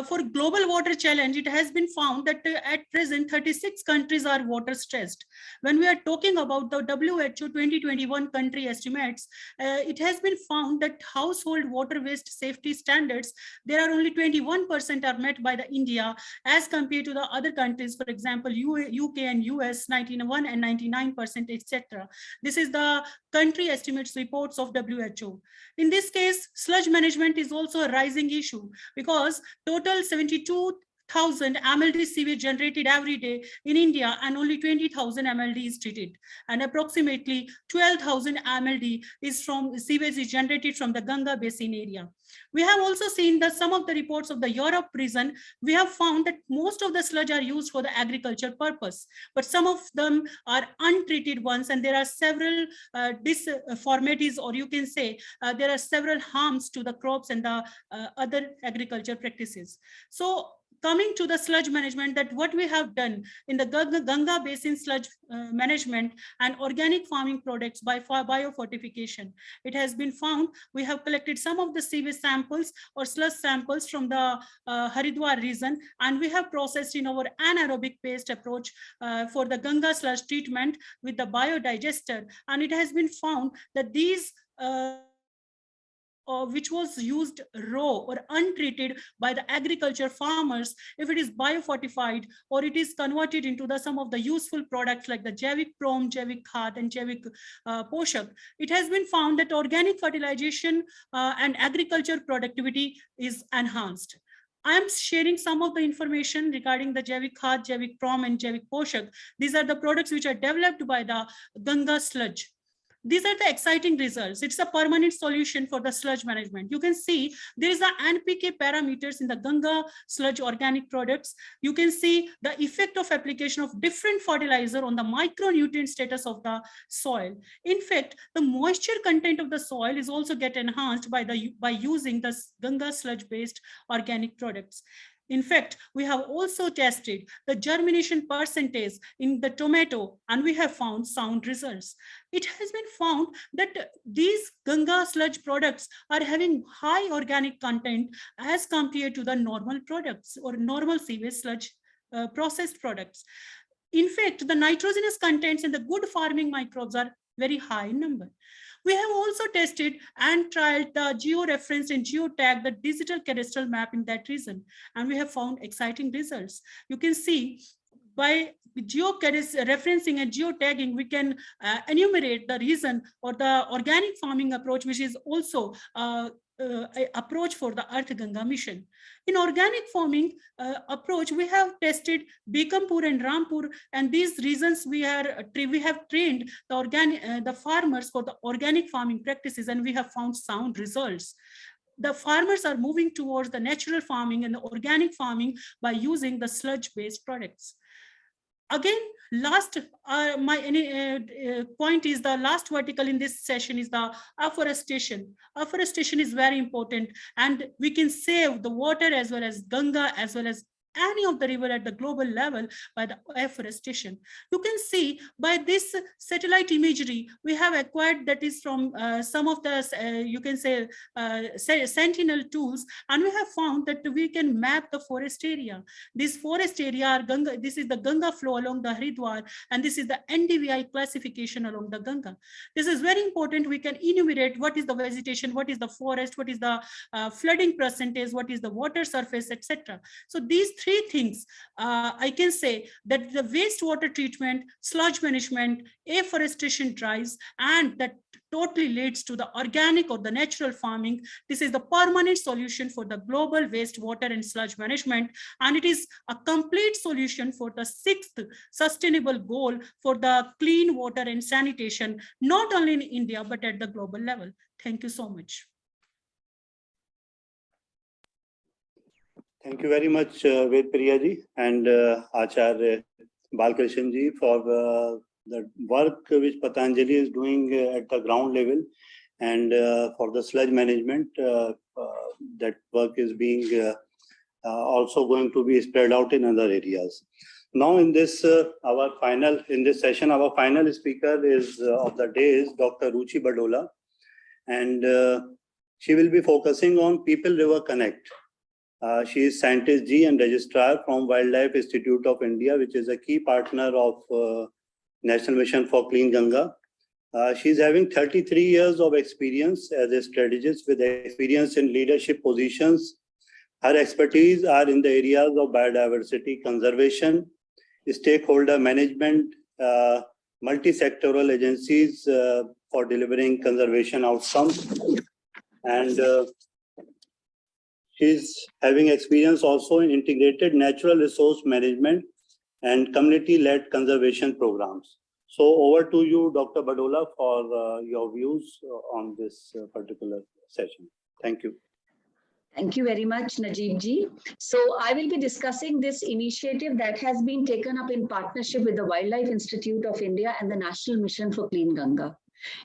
for global water challenge, it has been found that at present 36 countries are water stressed. When we are talking about the WHO 2021 country estimates, it has been found that household water waste safety standards, there are only 21% are met by the India as compared to the other countries, for example, UK and US 91 and 99%, etc. This is the country estimates reports of WHO. In this case, sludge management is also a rising issue because total 72,000 MLD sewage generated every day in India and only 20,000 MLD is treated, and approximately 12,000 MLD is from sewage is generated from the Ganga Basin area. We have also seen that some of the reports of the Europe region, we have found that most of the sludge are used for the agriculture purpose, but some of them are untreated ones, and there are several disformities, or you can say there are several harms to the crops and the other agriculture practices. So coming to the sludge management, that what we have done in the Ganga Basin sludge management and organic farming products by biofortification, it has been found we have collected some of the sewage samples or sludge samples from the Haridwar region, and we have processed in our anaerobic paste approach for the Ganga sludge treatment with the biodigester, and it has been found that these which was used raw or untreated by the agriculture farmers, if it is biofortified or it is converted into the some of the useful products like the Javik Prom, Javik Khat, and Javik Poshak, it has been found that organic fertilization and agriculture productivity is enhanced. I am sharing some of the information regarding the Javik Khat, Javik Prom, and Javik Poshak. These are the products which are developed by the Ganga sludge. These are the exciting results. It's a permanent solution for the sludge management. You can see there is a NPK parameters in the Ganga sludge organic products. You can see the effect of application of different fertilizer on the micronutrient status of the soil. In fact, the moisture content of the soil is also get enhanced by using the Ganga sludge-based organic products. In fact, we have also tested the germination percentage in the tomato, and we have found sound results. It has been found that these Ganga sludge products are having high organic content as compared to the normal products or normal sewage sludge processed products. In fact, the nitrogenous contents in the good farming microbes are very high in number. We have also tested and trialed the geo-referenced and geotagged the digital cadastral map in that region, and we have found exciting results. You can see by geo-referencing and geotagging, we can enumerate the region or the organic farming approach, which is also approach for the Arth Ganga mission. In organic farming approach, we have tested Bekampur and Rampur, and these regions we have trained the farmers for the organic farming practices, and we have found sound results. The farmers are moving towards the natural farming and the organic farming by using the sludge-based products. Again, last point is the last vertical in this session is the afforestation. Afforestation is very important, and we can save the water as well as Ganga as well as any of the river at the global level by the afforestation. You can see by this satellite imagery we have acquired, that is from some of the you can say sentinel tools, and we have found that we can map the forest area. This forest area are Ganga, this is the Ganga flow along the Haridwar, and this is the NDVI classification along the Ganga. This is very important. We can enumerate what is the vegetation, what is the forest, what is the flooding percentage, what is the water surface, etc. So these three things, I can say that the wastewater treatment, sludge management, afforestation drives, and that totally leads to the organic or the natural farming. This is the permanent solution for the global wastewater and sludge management, and it is a complete solution for the 6th sustainable goal for the clean water and sanitation, not only in India, but at the global level. Thank you so much. Thank you very much, Ved Priya ji and Acharya Balkrishan ji for the work which Patanjali is doing at the ground level, and for the sludge management. That work is being also going to be spread out in other areas. Now, in this session, our final speaker is of the day is Dr. Ruchi Badola, and she will be focusing on People River Connect. She is Scientist G and Registrar from Wildlife Institute of India, which is a key partner of National Mission for Clean Ganga. She is having 33 years of experience as a strategist with experience in leadership positions. Her expertise are in the areas of biodiversity conservation, stakeholder management, multi-sectoral agencies for delivering conservation outcomes, and she's having experience also in integrated natural resource management and community-led conservation programs. So over to you, Dr. Badola, for your views on this particular session. Thank you. Thank you very much, Najib ji. So I will be discussing this initiative that has been taken up in partnership with the Wildlife Institute of India and the National Mission for Clean Ganga.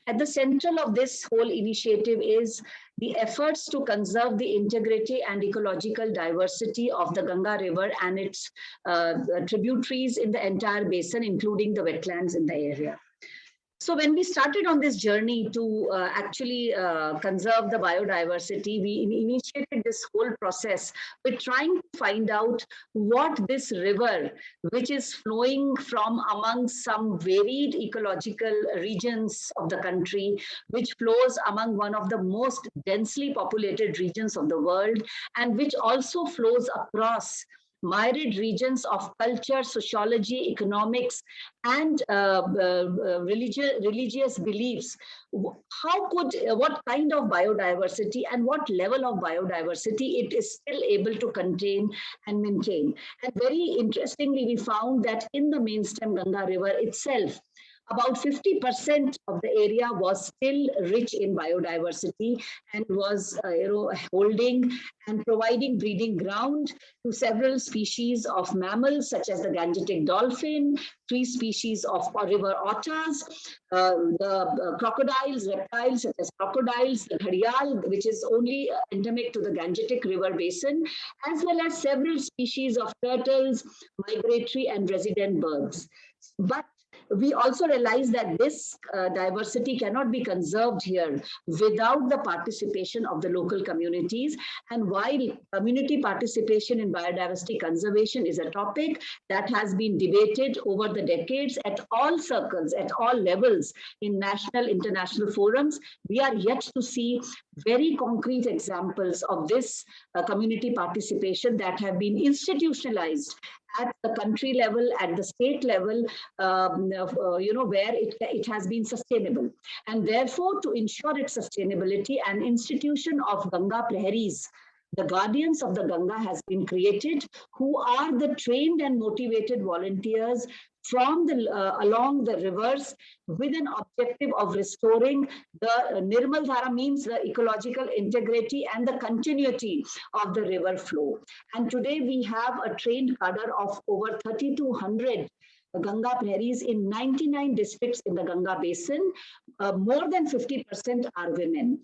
At the center of this whole initiative is the efforts to conserve the integrity and ecological diversity of the Ganga River and its tributaries in the entire basin, including the wetlands in the area. So when we started on this journey to actually conserve the biodiversity, we initiated this whole process with trying to find out what this river, which is flowing from among some varied ecological regions of the country, which flows among one of the most densely populated regions of the world, and which also flows across myriad regions of culture, sociology, economics, and religious beliefs. What kind of biodiversity and what level of biodiversity it is still able to contain and maintain. And very interestingly, we found that in the mainstem Ganga River itself, about 50% of the area was still rich in biodiversity and was holding and providing breeding ground to several species of mammals such as the Gangetic dolphin, 3 species of river otters, the crocodiles, reptiles such as crocodiles, the gharial, which is only endemic to the Gangetic River Basin, as well as several species of turtles, migratory and resident birds. But we also realize that this diversity cannot be conserved here without the participation of the local communities. And while community participation in biodiversity conservation is a topic that has been debated over the decades at all circles, at all levels in national, international forums, we are yet to see very concrete examples of this community participation that have been institutionalized at the country level, at the state level, where it has been sustainable. And therefore, to ensure its sustainability, an institution of Ganga Praharis, the guardians of the Ganga, has been created, who are the trained and motivated volunteers from along the rivers with an objective of restoring the Nirmal Dhara, means the ecological integrity and the continuity of the river flow. And today we have a trained cadre of over 3,200 Ganga Praharis in 99 districts in the Ganga Basin. More than 50% are women.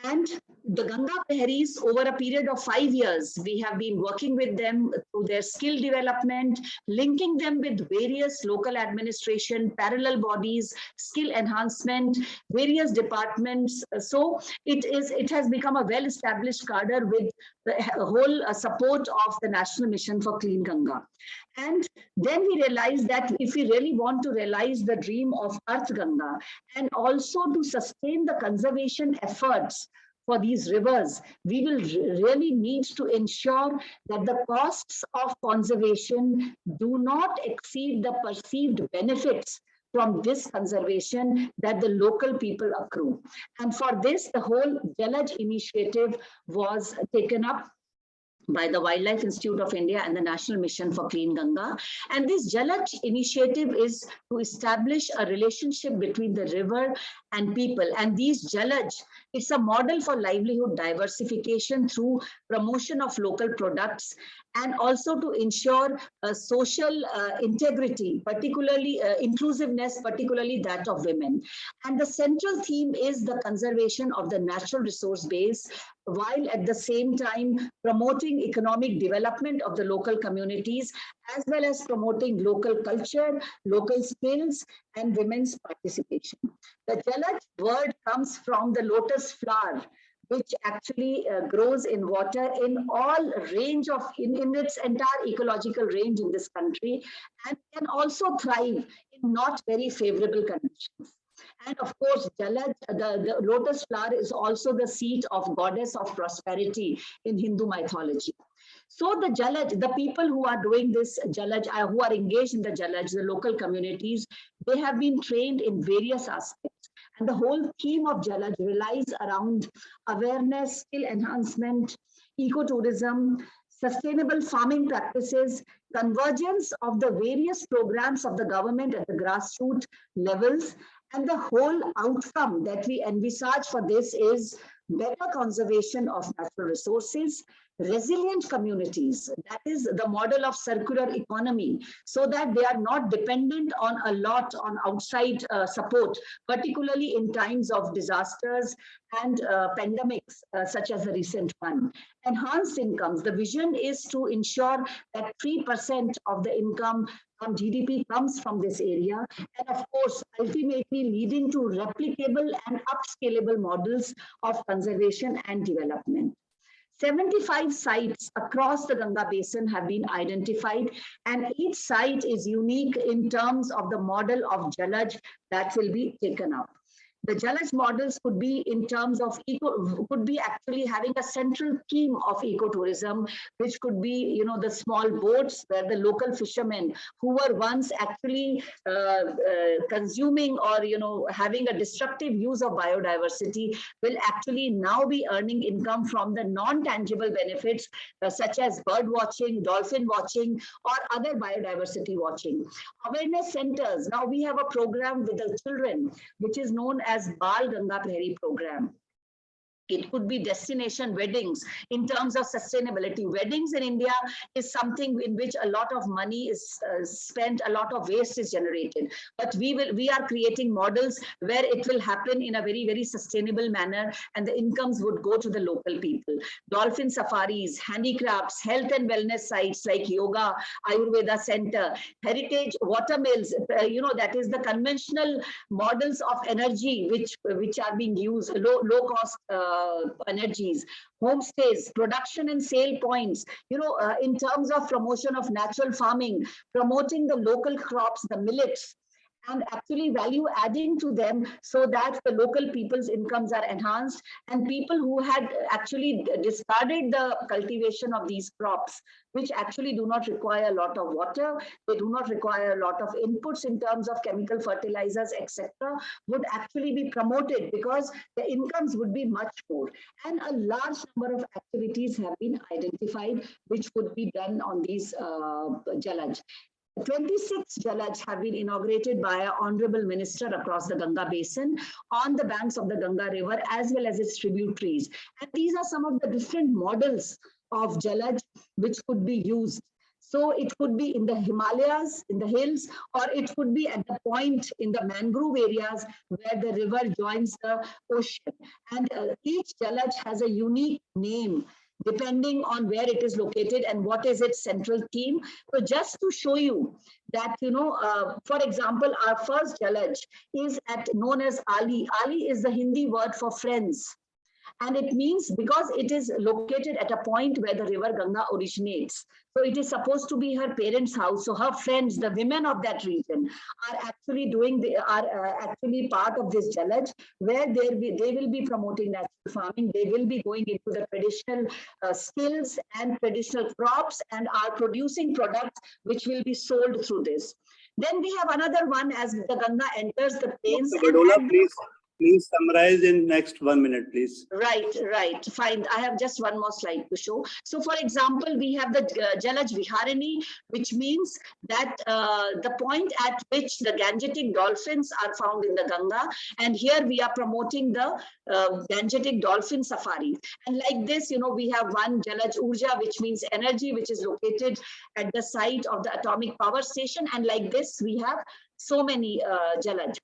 And the Ganga Praharis, over a period of 5 years, we have been working with them through their skill development, linking them with various local administration, parallel bodies, skill enhancement, various departments. So it has become a well-established cadre with the whole support of the National Mission for Clean Ganga. And then we realized that if we really want to realize the dream of Arth Ganga and also to sustain the conservation efforts for these rivers, we will really need to ensure that the costs of conservation do not exceed the perceived benefits from this conservation that the local people accrue. And for this, the whole Jalaj initiative was taken up by the Wildlife Institute of India and the National Mission for Clean Ganga. And this Jalaj initiative is to establish a relationship between the river and people. And these Jalaj, it's a model for livelihood diversification through promotion of local products and also to ensure social integrity, particularly inclusiveness, particularly that of women. And the central theme is the conservation of the natural resource base, while at the same time promoting economic development of the local communities, as well as promoting local culture, local skills, and women's participation. The Jalaj word comes from the lotus flower, which actually grows in water in all range of, in its entire ecological range in this country, and can also thrive in not very favorable conditions. And of course, Jalaj, the lotus flower is also the seat of goddess of prosperity in Hindu mythology. So the Jalaj, the people who are doing this Jalaj, who are engaged in the Jalaj, the local communities, they have been trained in various aspects. And the whole theme of Jalaj relies around awareness, skill enhancement, ecotourism, sustainable farming practices, convergence of the various programs of the government at the grassroots levels. And the whole outcome that we envisage for this is better conservation of natural resources, resilient communities, that is the model of circular economy, so that they are not dependent on a lot on outside support, particularly in times of disasters and pandemics such as the recent one. Enhanced incomes, the vision is to ensure that 3% of the income from GDP comes from this area, and of course, ultimately leading to replicable and upscalable models of conservation and development. 75 sites across the Ganga Basin have been identified, and each site is unique in terms of the model of Jalaj that will be taken up. The Jalaj models could be in terms of could be actually having a central theme of ecotourism, which could be, the small boats where the local fishermen who were once actually consuming or, having a destructive use of biodiversity will actually now be earning income from the non-tangible benefits such as bird watching, dolphin watching, or other biodiversity watching. Awareness centers. Now we have a program with the children, which is known as Bal Ganga Prairie program. It could be destination weddings in terms of sustainability. Weddings in India is something in which a lot of money is spent, a lot of waste is generated. But we are creating models where it will happen in a very, very sustainable manner, and the incomes would go to the local people. Dolphin safaris, handicrafts, health and wellness sites like yoga, Ayurveda center, heritage watermills, that is the conventional models of energy which are being used, low cost energies, homestays, production and sale points, in terms of promotion of natural farming, promoting the local crops, the millets, and actually value adding to them so that the local people's incomes are enhanced, and people who had actually discarded the cultivation of these crops, which actually do not require a lot of water, they do not require a lot of inputs in terms of chemical fertilizers, etc., would actually be promoted because the incomes would be much more. And a large number of activities have been identified which would be done on these Jalaj. 26 Jalaj have been inaugurated by an honorable minister across the Ganga Basin on the banks of the Ganga River as well as its tributaries. And these are some of the different models of Jalaj which could be used. So it could be in the Himalayas, in the hills, or it could be at the point in the mangrove areas where the river joins the ocean. And each Jalaj has a unique name depending on where it is located and what is its central theme. So just to show you that, for example, our first Jalaj is known as Ali. Ali is the Hindi word for friends. And it means because it is located at a point where the river Ganga originates. So it is supposed to be her parents' house. So her friends, the women of that region, are actually actually part of this Jalaj, where they will be promoting natural farming. They will be going into the traditional skills and traditional crops and are producing products which will be sold through this. Then we have another one as the Ganga enters the plains. Please summarize in next 1 minute, please. Right. Fine. I have just one more slide to show. So, for example, we have the Jalaj Viharini, which means that the point at which the Gangetic dolphins are found in the Ganga. And here we are promoting the Gangetic dolphin safaris. And like this, we have one Jalaj Urja, which means energy, which is located at the site of the atomic power station. And like this, we have so many Jalaj.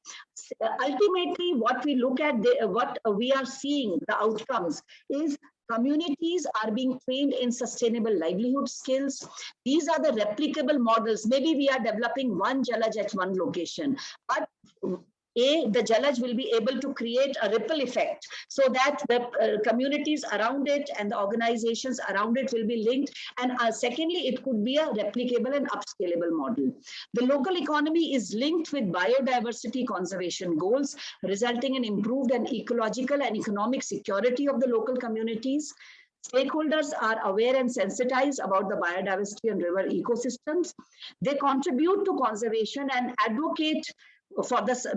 Ultimately, what we look at, what we are seeing, the outcomes is communities are being trained in sustainable livelihood skills. These are the replicable models. Maybe we are developing one Jalaj at one location, but the Jalaj will be able to create a ripple effect so that the communities around it and the organizations around it will be linked. And secondly, it could be a replicable and upscalable model. The local economy is linked with biodiversity conservation goals, resulting in improved and ecological and economic security of the local communities. Stakeholders are aware and sensitized about the biodiversity and river ecosystems. They contribute to conservation and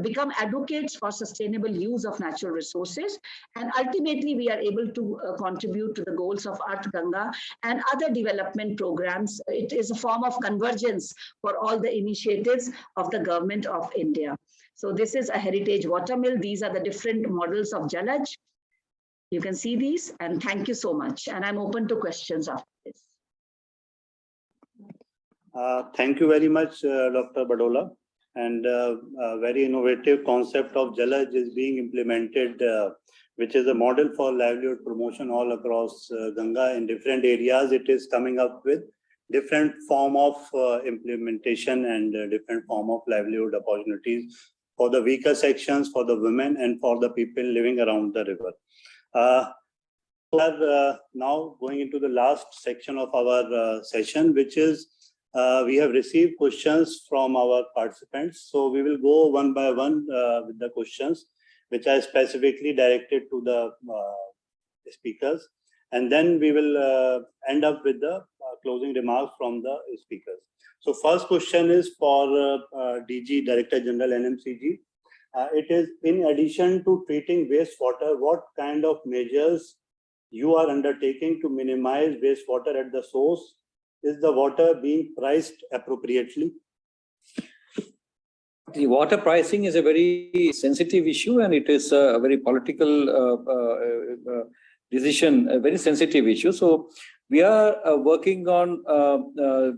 become advocates for sustainable use of natural resources. And ultimately, we are able to contribute to the goals of Arth Ganga and other development programs. It is a form of convergence for all the initiatives of the government of India. So this is a heritage watermill. These are the different models of Jalaj. You can see these, and thank you so much. And I'm open to questions after this. Thank you very much, Dr. Badola. And a very innovative concept of Jalaj is being implemented, which is a model for livelihood promotion all across Ganga in different areas. It is coming up with different form of implementation and different form of livelihood opportunities for the weaker sections, for the women, and for the people living around the river. We are now going into the last section of our session, which is we have received questions from our participants. So we will go one by one with the questions. which are specifically directed to the speakers. And then we will end up with the closing remarks from the speakers. So first question is for DG, Director General, NMCG. It is, in addition to treating wastewater, what kind of measures you are undertaking to minimize wastewater at the source? Is the water being priced appropriately? The water pricing is a very sensitive issue, and it is a very political decision, a very sensitive issue. So we are working on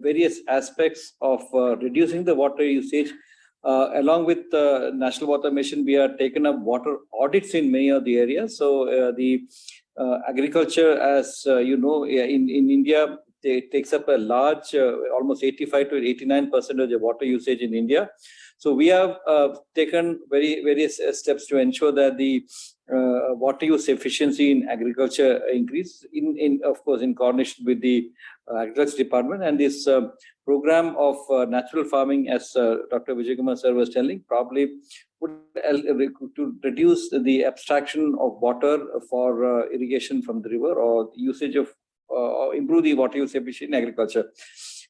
various aspects of reducing the water usage. Along with the National Water Mission, we are taken up water audits in many of the areas. So the agriculture, as you know, in India, it takes up a large, almost 85 to 89% of the water usage in India. So we have taken various steps to ensure that the water use efficiency in agriculture increase, of course, in coordination with the Agriculture Department. And this program of natural farming, as Dr. Vijay Kumar sir was telling, probably would to reduce the abstraction of water for irrigation from the river, or the usage of improve the water use efficiency in agriculture.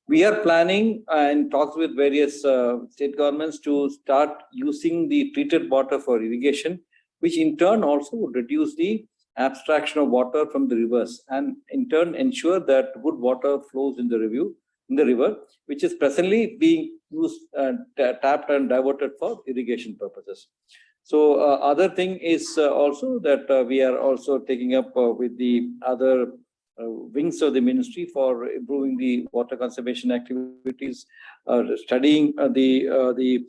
We are planning and talks with various state governments to start using the treated water for irrigation, which in turn also would reduce the abstraction of water from the rivers, and in turn ensure that good water flows in the river, which is presently being used, tapped and diverted for irrigation purposes. So other thing is also that we are also taking up with the other wings of the ministry for improving the water conservation activities, studying the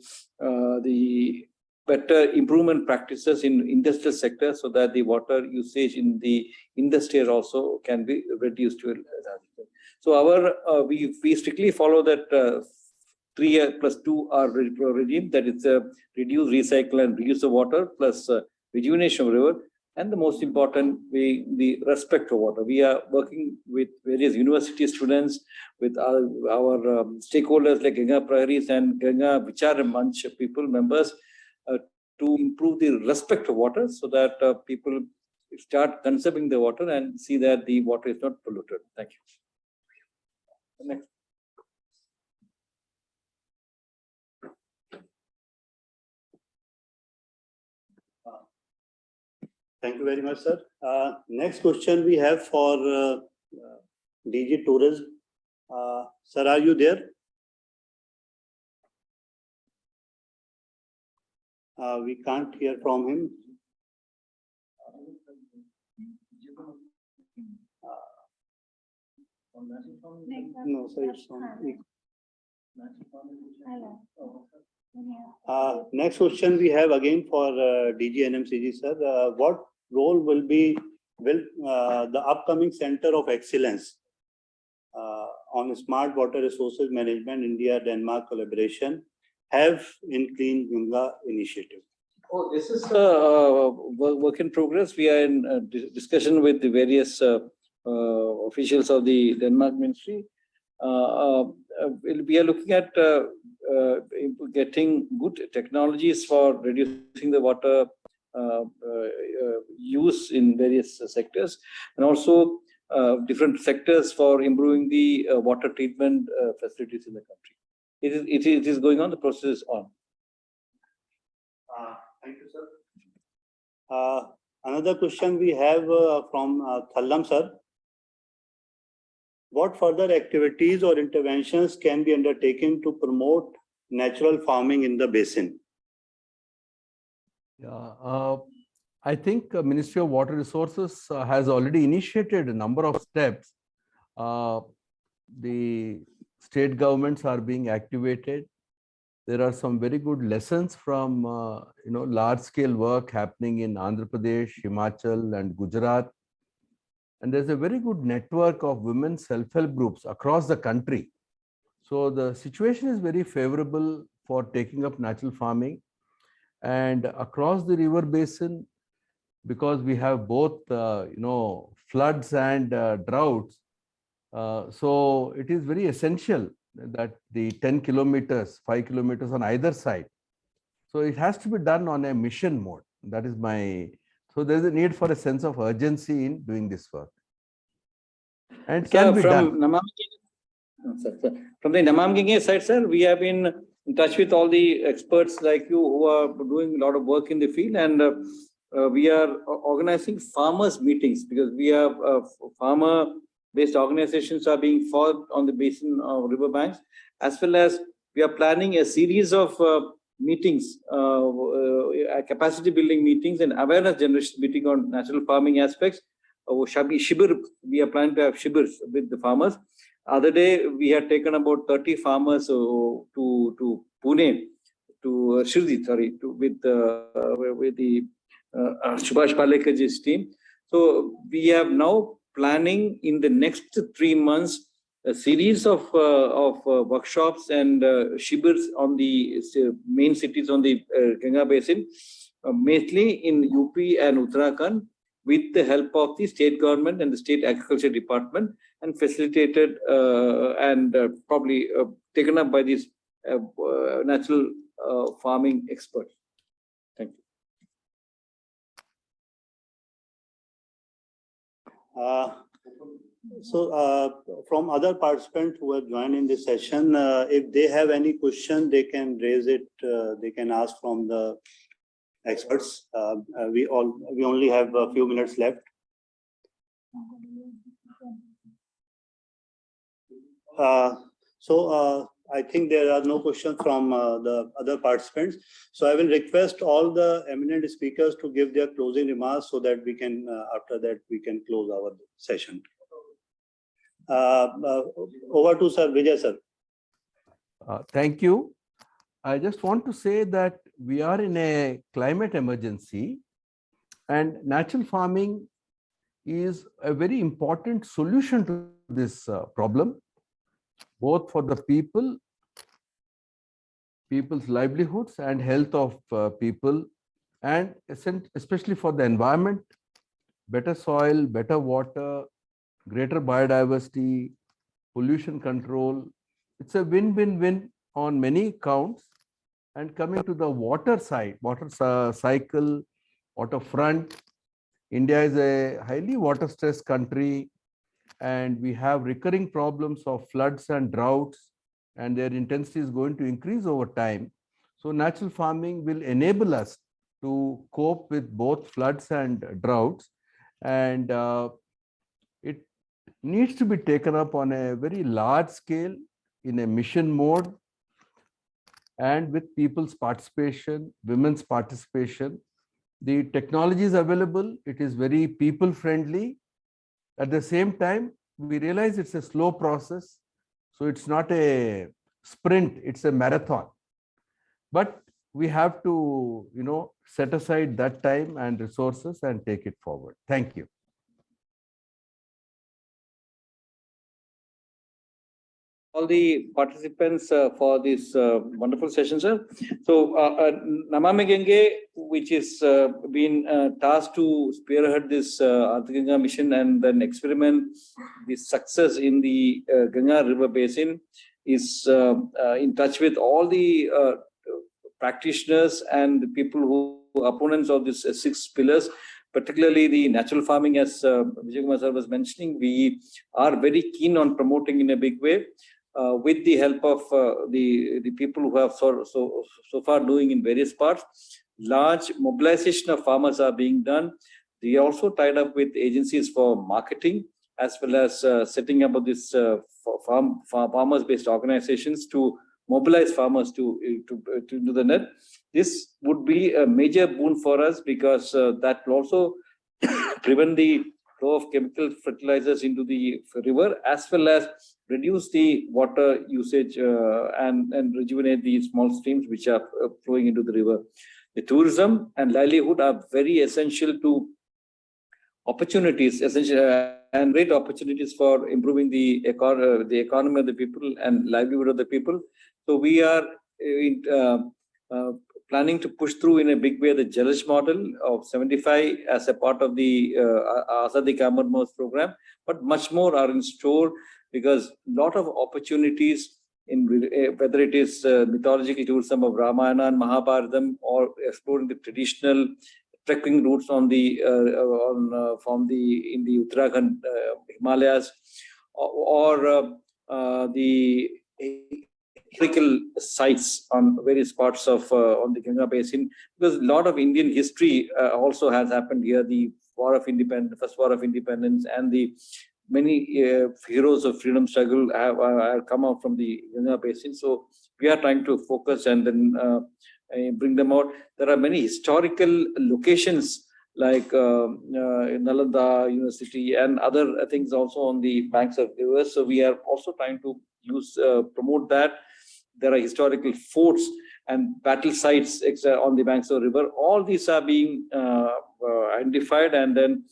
better improvement practices in industrial sector, so that the water usage in the industry also can be reduced to a large extent. So our we strictly follow that 3+2R regime, that it's a reduce, recycle, and reuse of water, plus rejuvenation of river. And the most important, the respect of water. We are working with various university students, with our stakeholders like Ganga Prairies and Ganga Vichar Manch people, members, to improve the respect of water, so that people start conserving the water and see that the water is not polluted. Thank you. Next. Thank you very much, sir. Next question we have for DG Tourism. Sir, are you there? We can't hear from him. No, sir, it's on. Next question we have again for DG NMCG, sir. What role will the upcoming Center of Excellence on Smart Water Resources Management India-Denmark collaboration have in Clean Ganga initiative? Oh, this is a work in progress. We are in discussion with the various officials of the Denmark ministry. We are looking at getting good technologies for reducing the water use in various sectors, and also different sectors for improving the water treatment facilities in the country. It is going on. The process is on. Thank you, sir. Another question we have from Thallam, sir. What further activities or interventions can be undertaken to promote natural farming in the basin? Yeah, I think Ministry of Water Resources has already initiated a number of steps. The state governments are being activated. There are some very good lessons from large-scale work happening in Andhra Pradesh, Himachal, and Gujarat. And there's a very good network of women self-help groups across the country. So the situation is very favorable for taking up natural farming. And across the river basin, because we have both floods and droughts, so it is very essential that the 10 kilometers, 5 kilometers on either side. So it has to be done on a mission mode. That is my, so there is a need for a sense of urgency in doing this work. And it can be done. From the Namami-Gange side, sir, we have been in touch with all the experts like you who are doing a lot of work in the field, and we are organizing farmers meetings because we have farmer-based organizations are being formed on the basin of river banks, as well as we are planning a series of meetings, capacity building meetings and awareness generation meeting on natural farming aspects. Shibir, we are planning to have shibirs with the farmers. Other day, we had taken about 30 farmers to Pune, to Shirdi, sorry, with the Subhash Palekkarji's team. So we have now planning in the next 3 months a series of workshops and shibirs on the main cities on the Ganga Basin, mainly in UP and Uttarakhand, with the help of the state government and the state agriculture department, and facilitated and probably taken up by these natural farming experts. Thank you. From other participants who have joined in this session, if they have any question, they can raise it. They can ask from the experts. We only have a few minutes left. I think there are no questions from the other participants. So I will request all the eminent speakers to give their closing remarks so that we can, after that, we can close our session. Over to Sir Vijay, sir. Thank you. I just want to say that we are in a climate emergency, and natural farming is a very important solution to this problem, both for the people's livelihoods and health of people, and especially for the environment, better soil, better water, greater biodiversity, pollution control. It's a win-win-win on many counts. And coming to the water side, water cycle, waterfront, India is a highly water-stressed country, and we have recurring problems of floods and droughts, and their intensity is going to increase over time. So natural farming will enable us to cope with both floods and droughts, and it needs to be taken up on a very large scale in a mission mode, and with people's participation, women's participation. The technology is available. It is very people friendly. At the same time, we realize it's a slow process. So it's not a sprint, it's a marathon. But we have to, set aside that time and resources and take it forward. Thank you. All the participants for this wonderful session, sir. So Namami-Gange, which is been tasked to spearhead this Arth Ganga mission and then experiment the success in the Ganga River Basin, is in touch with all the practitioners and the people who opponents of these 6 pillars, particularly the natural farming, as Vijay Kumar sir was mentioning. We are very keen on promoting in a big way. With the help of the people who have so far doing in various parts, large mobilization of farmers are being done. We also tied up with agencies for marketing, as well as setting up of this farmers-based organizations to mobilize farmers to do the net. This would be a major boon for us, because that will also prevent the flow of chemical fertilizers into the river, as well as reduce the water usage and rejuvenate the small streams which are flowing into the river. The tourism and livelihood are very essential to opportunities, and great opportunities for improving the economy of the people and livelihood of the people. So we are planning to push through in a big way the Jalish model of 75 as a part of the Azadi Ka Amar Mahotsav program, but much more are in store, because a lot of opportunities in whether it is mythological tourism of Ramayana and Mahabharatam, or exploring the traditional trekking routes on the in the Uttarakhand Himalayas, or the historical sites on various parts of on the Ganga Basin, because a lot of Indian history also has happened here. The War of Independence, First War of Independence, and the many heroes of freedom struggle have come out from the Ganga Basin. So we are trying to focus and then bring them out. There are many historical locations like Nalanda University and other things also on the banks of rivers. So we are also trying to promote that. There are historical forts and battle sites on the banks of the river. All these are being identified and then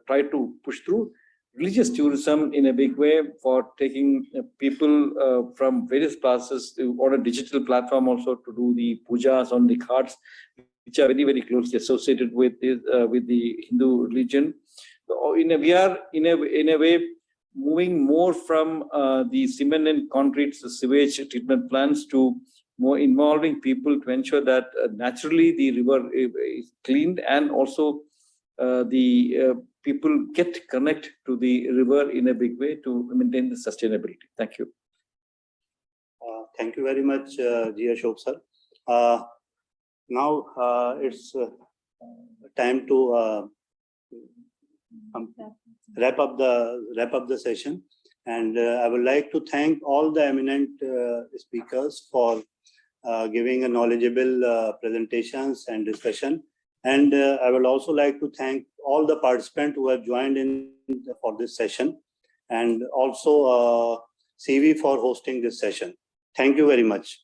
try to push through. Religious tourism in a big way for taking people from various classes on a digital platform also to do the pujas on the ghats, which are very, very closely associated with the Hindu religion. So we are in a way moving more from the cement and concrete sewage treatment plants to more involving people to ensure that naturally the river is cleaned, and also the people get connect to the river in a big way to maintain the sustainability. Thank you. Thank you very much, G. Ashok sir. Now it's time to wrap up the session, and I would like to thank all the eminent speakers for giving a knowledgeable presentations and discussion. And I would also like to thank all the participants who have joined in for this session, and also CV for hosting this session. Thank you very much.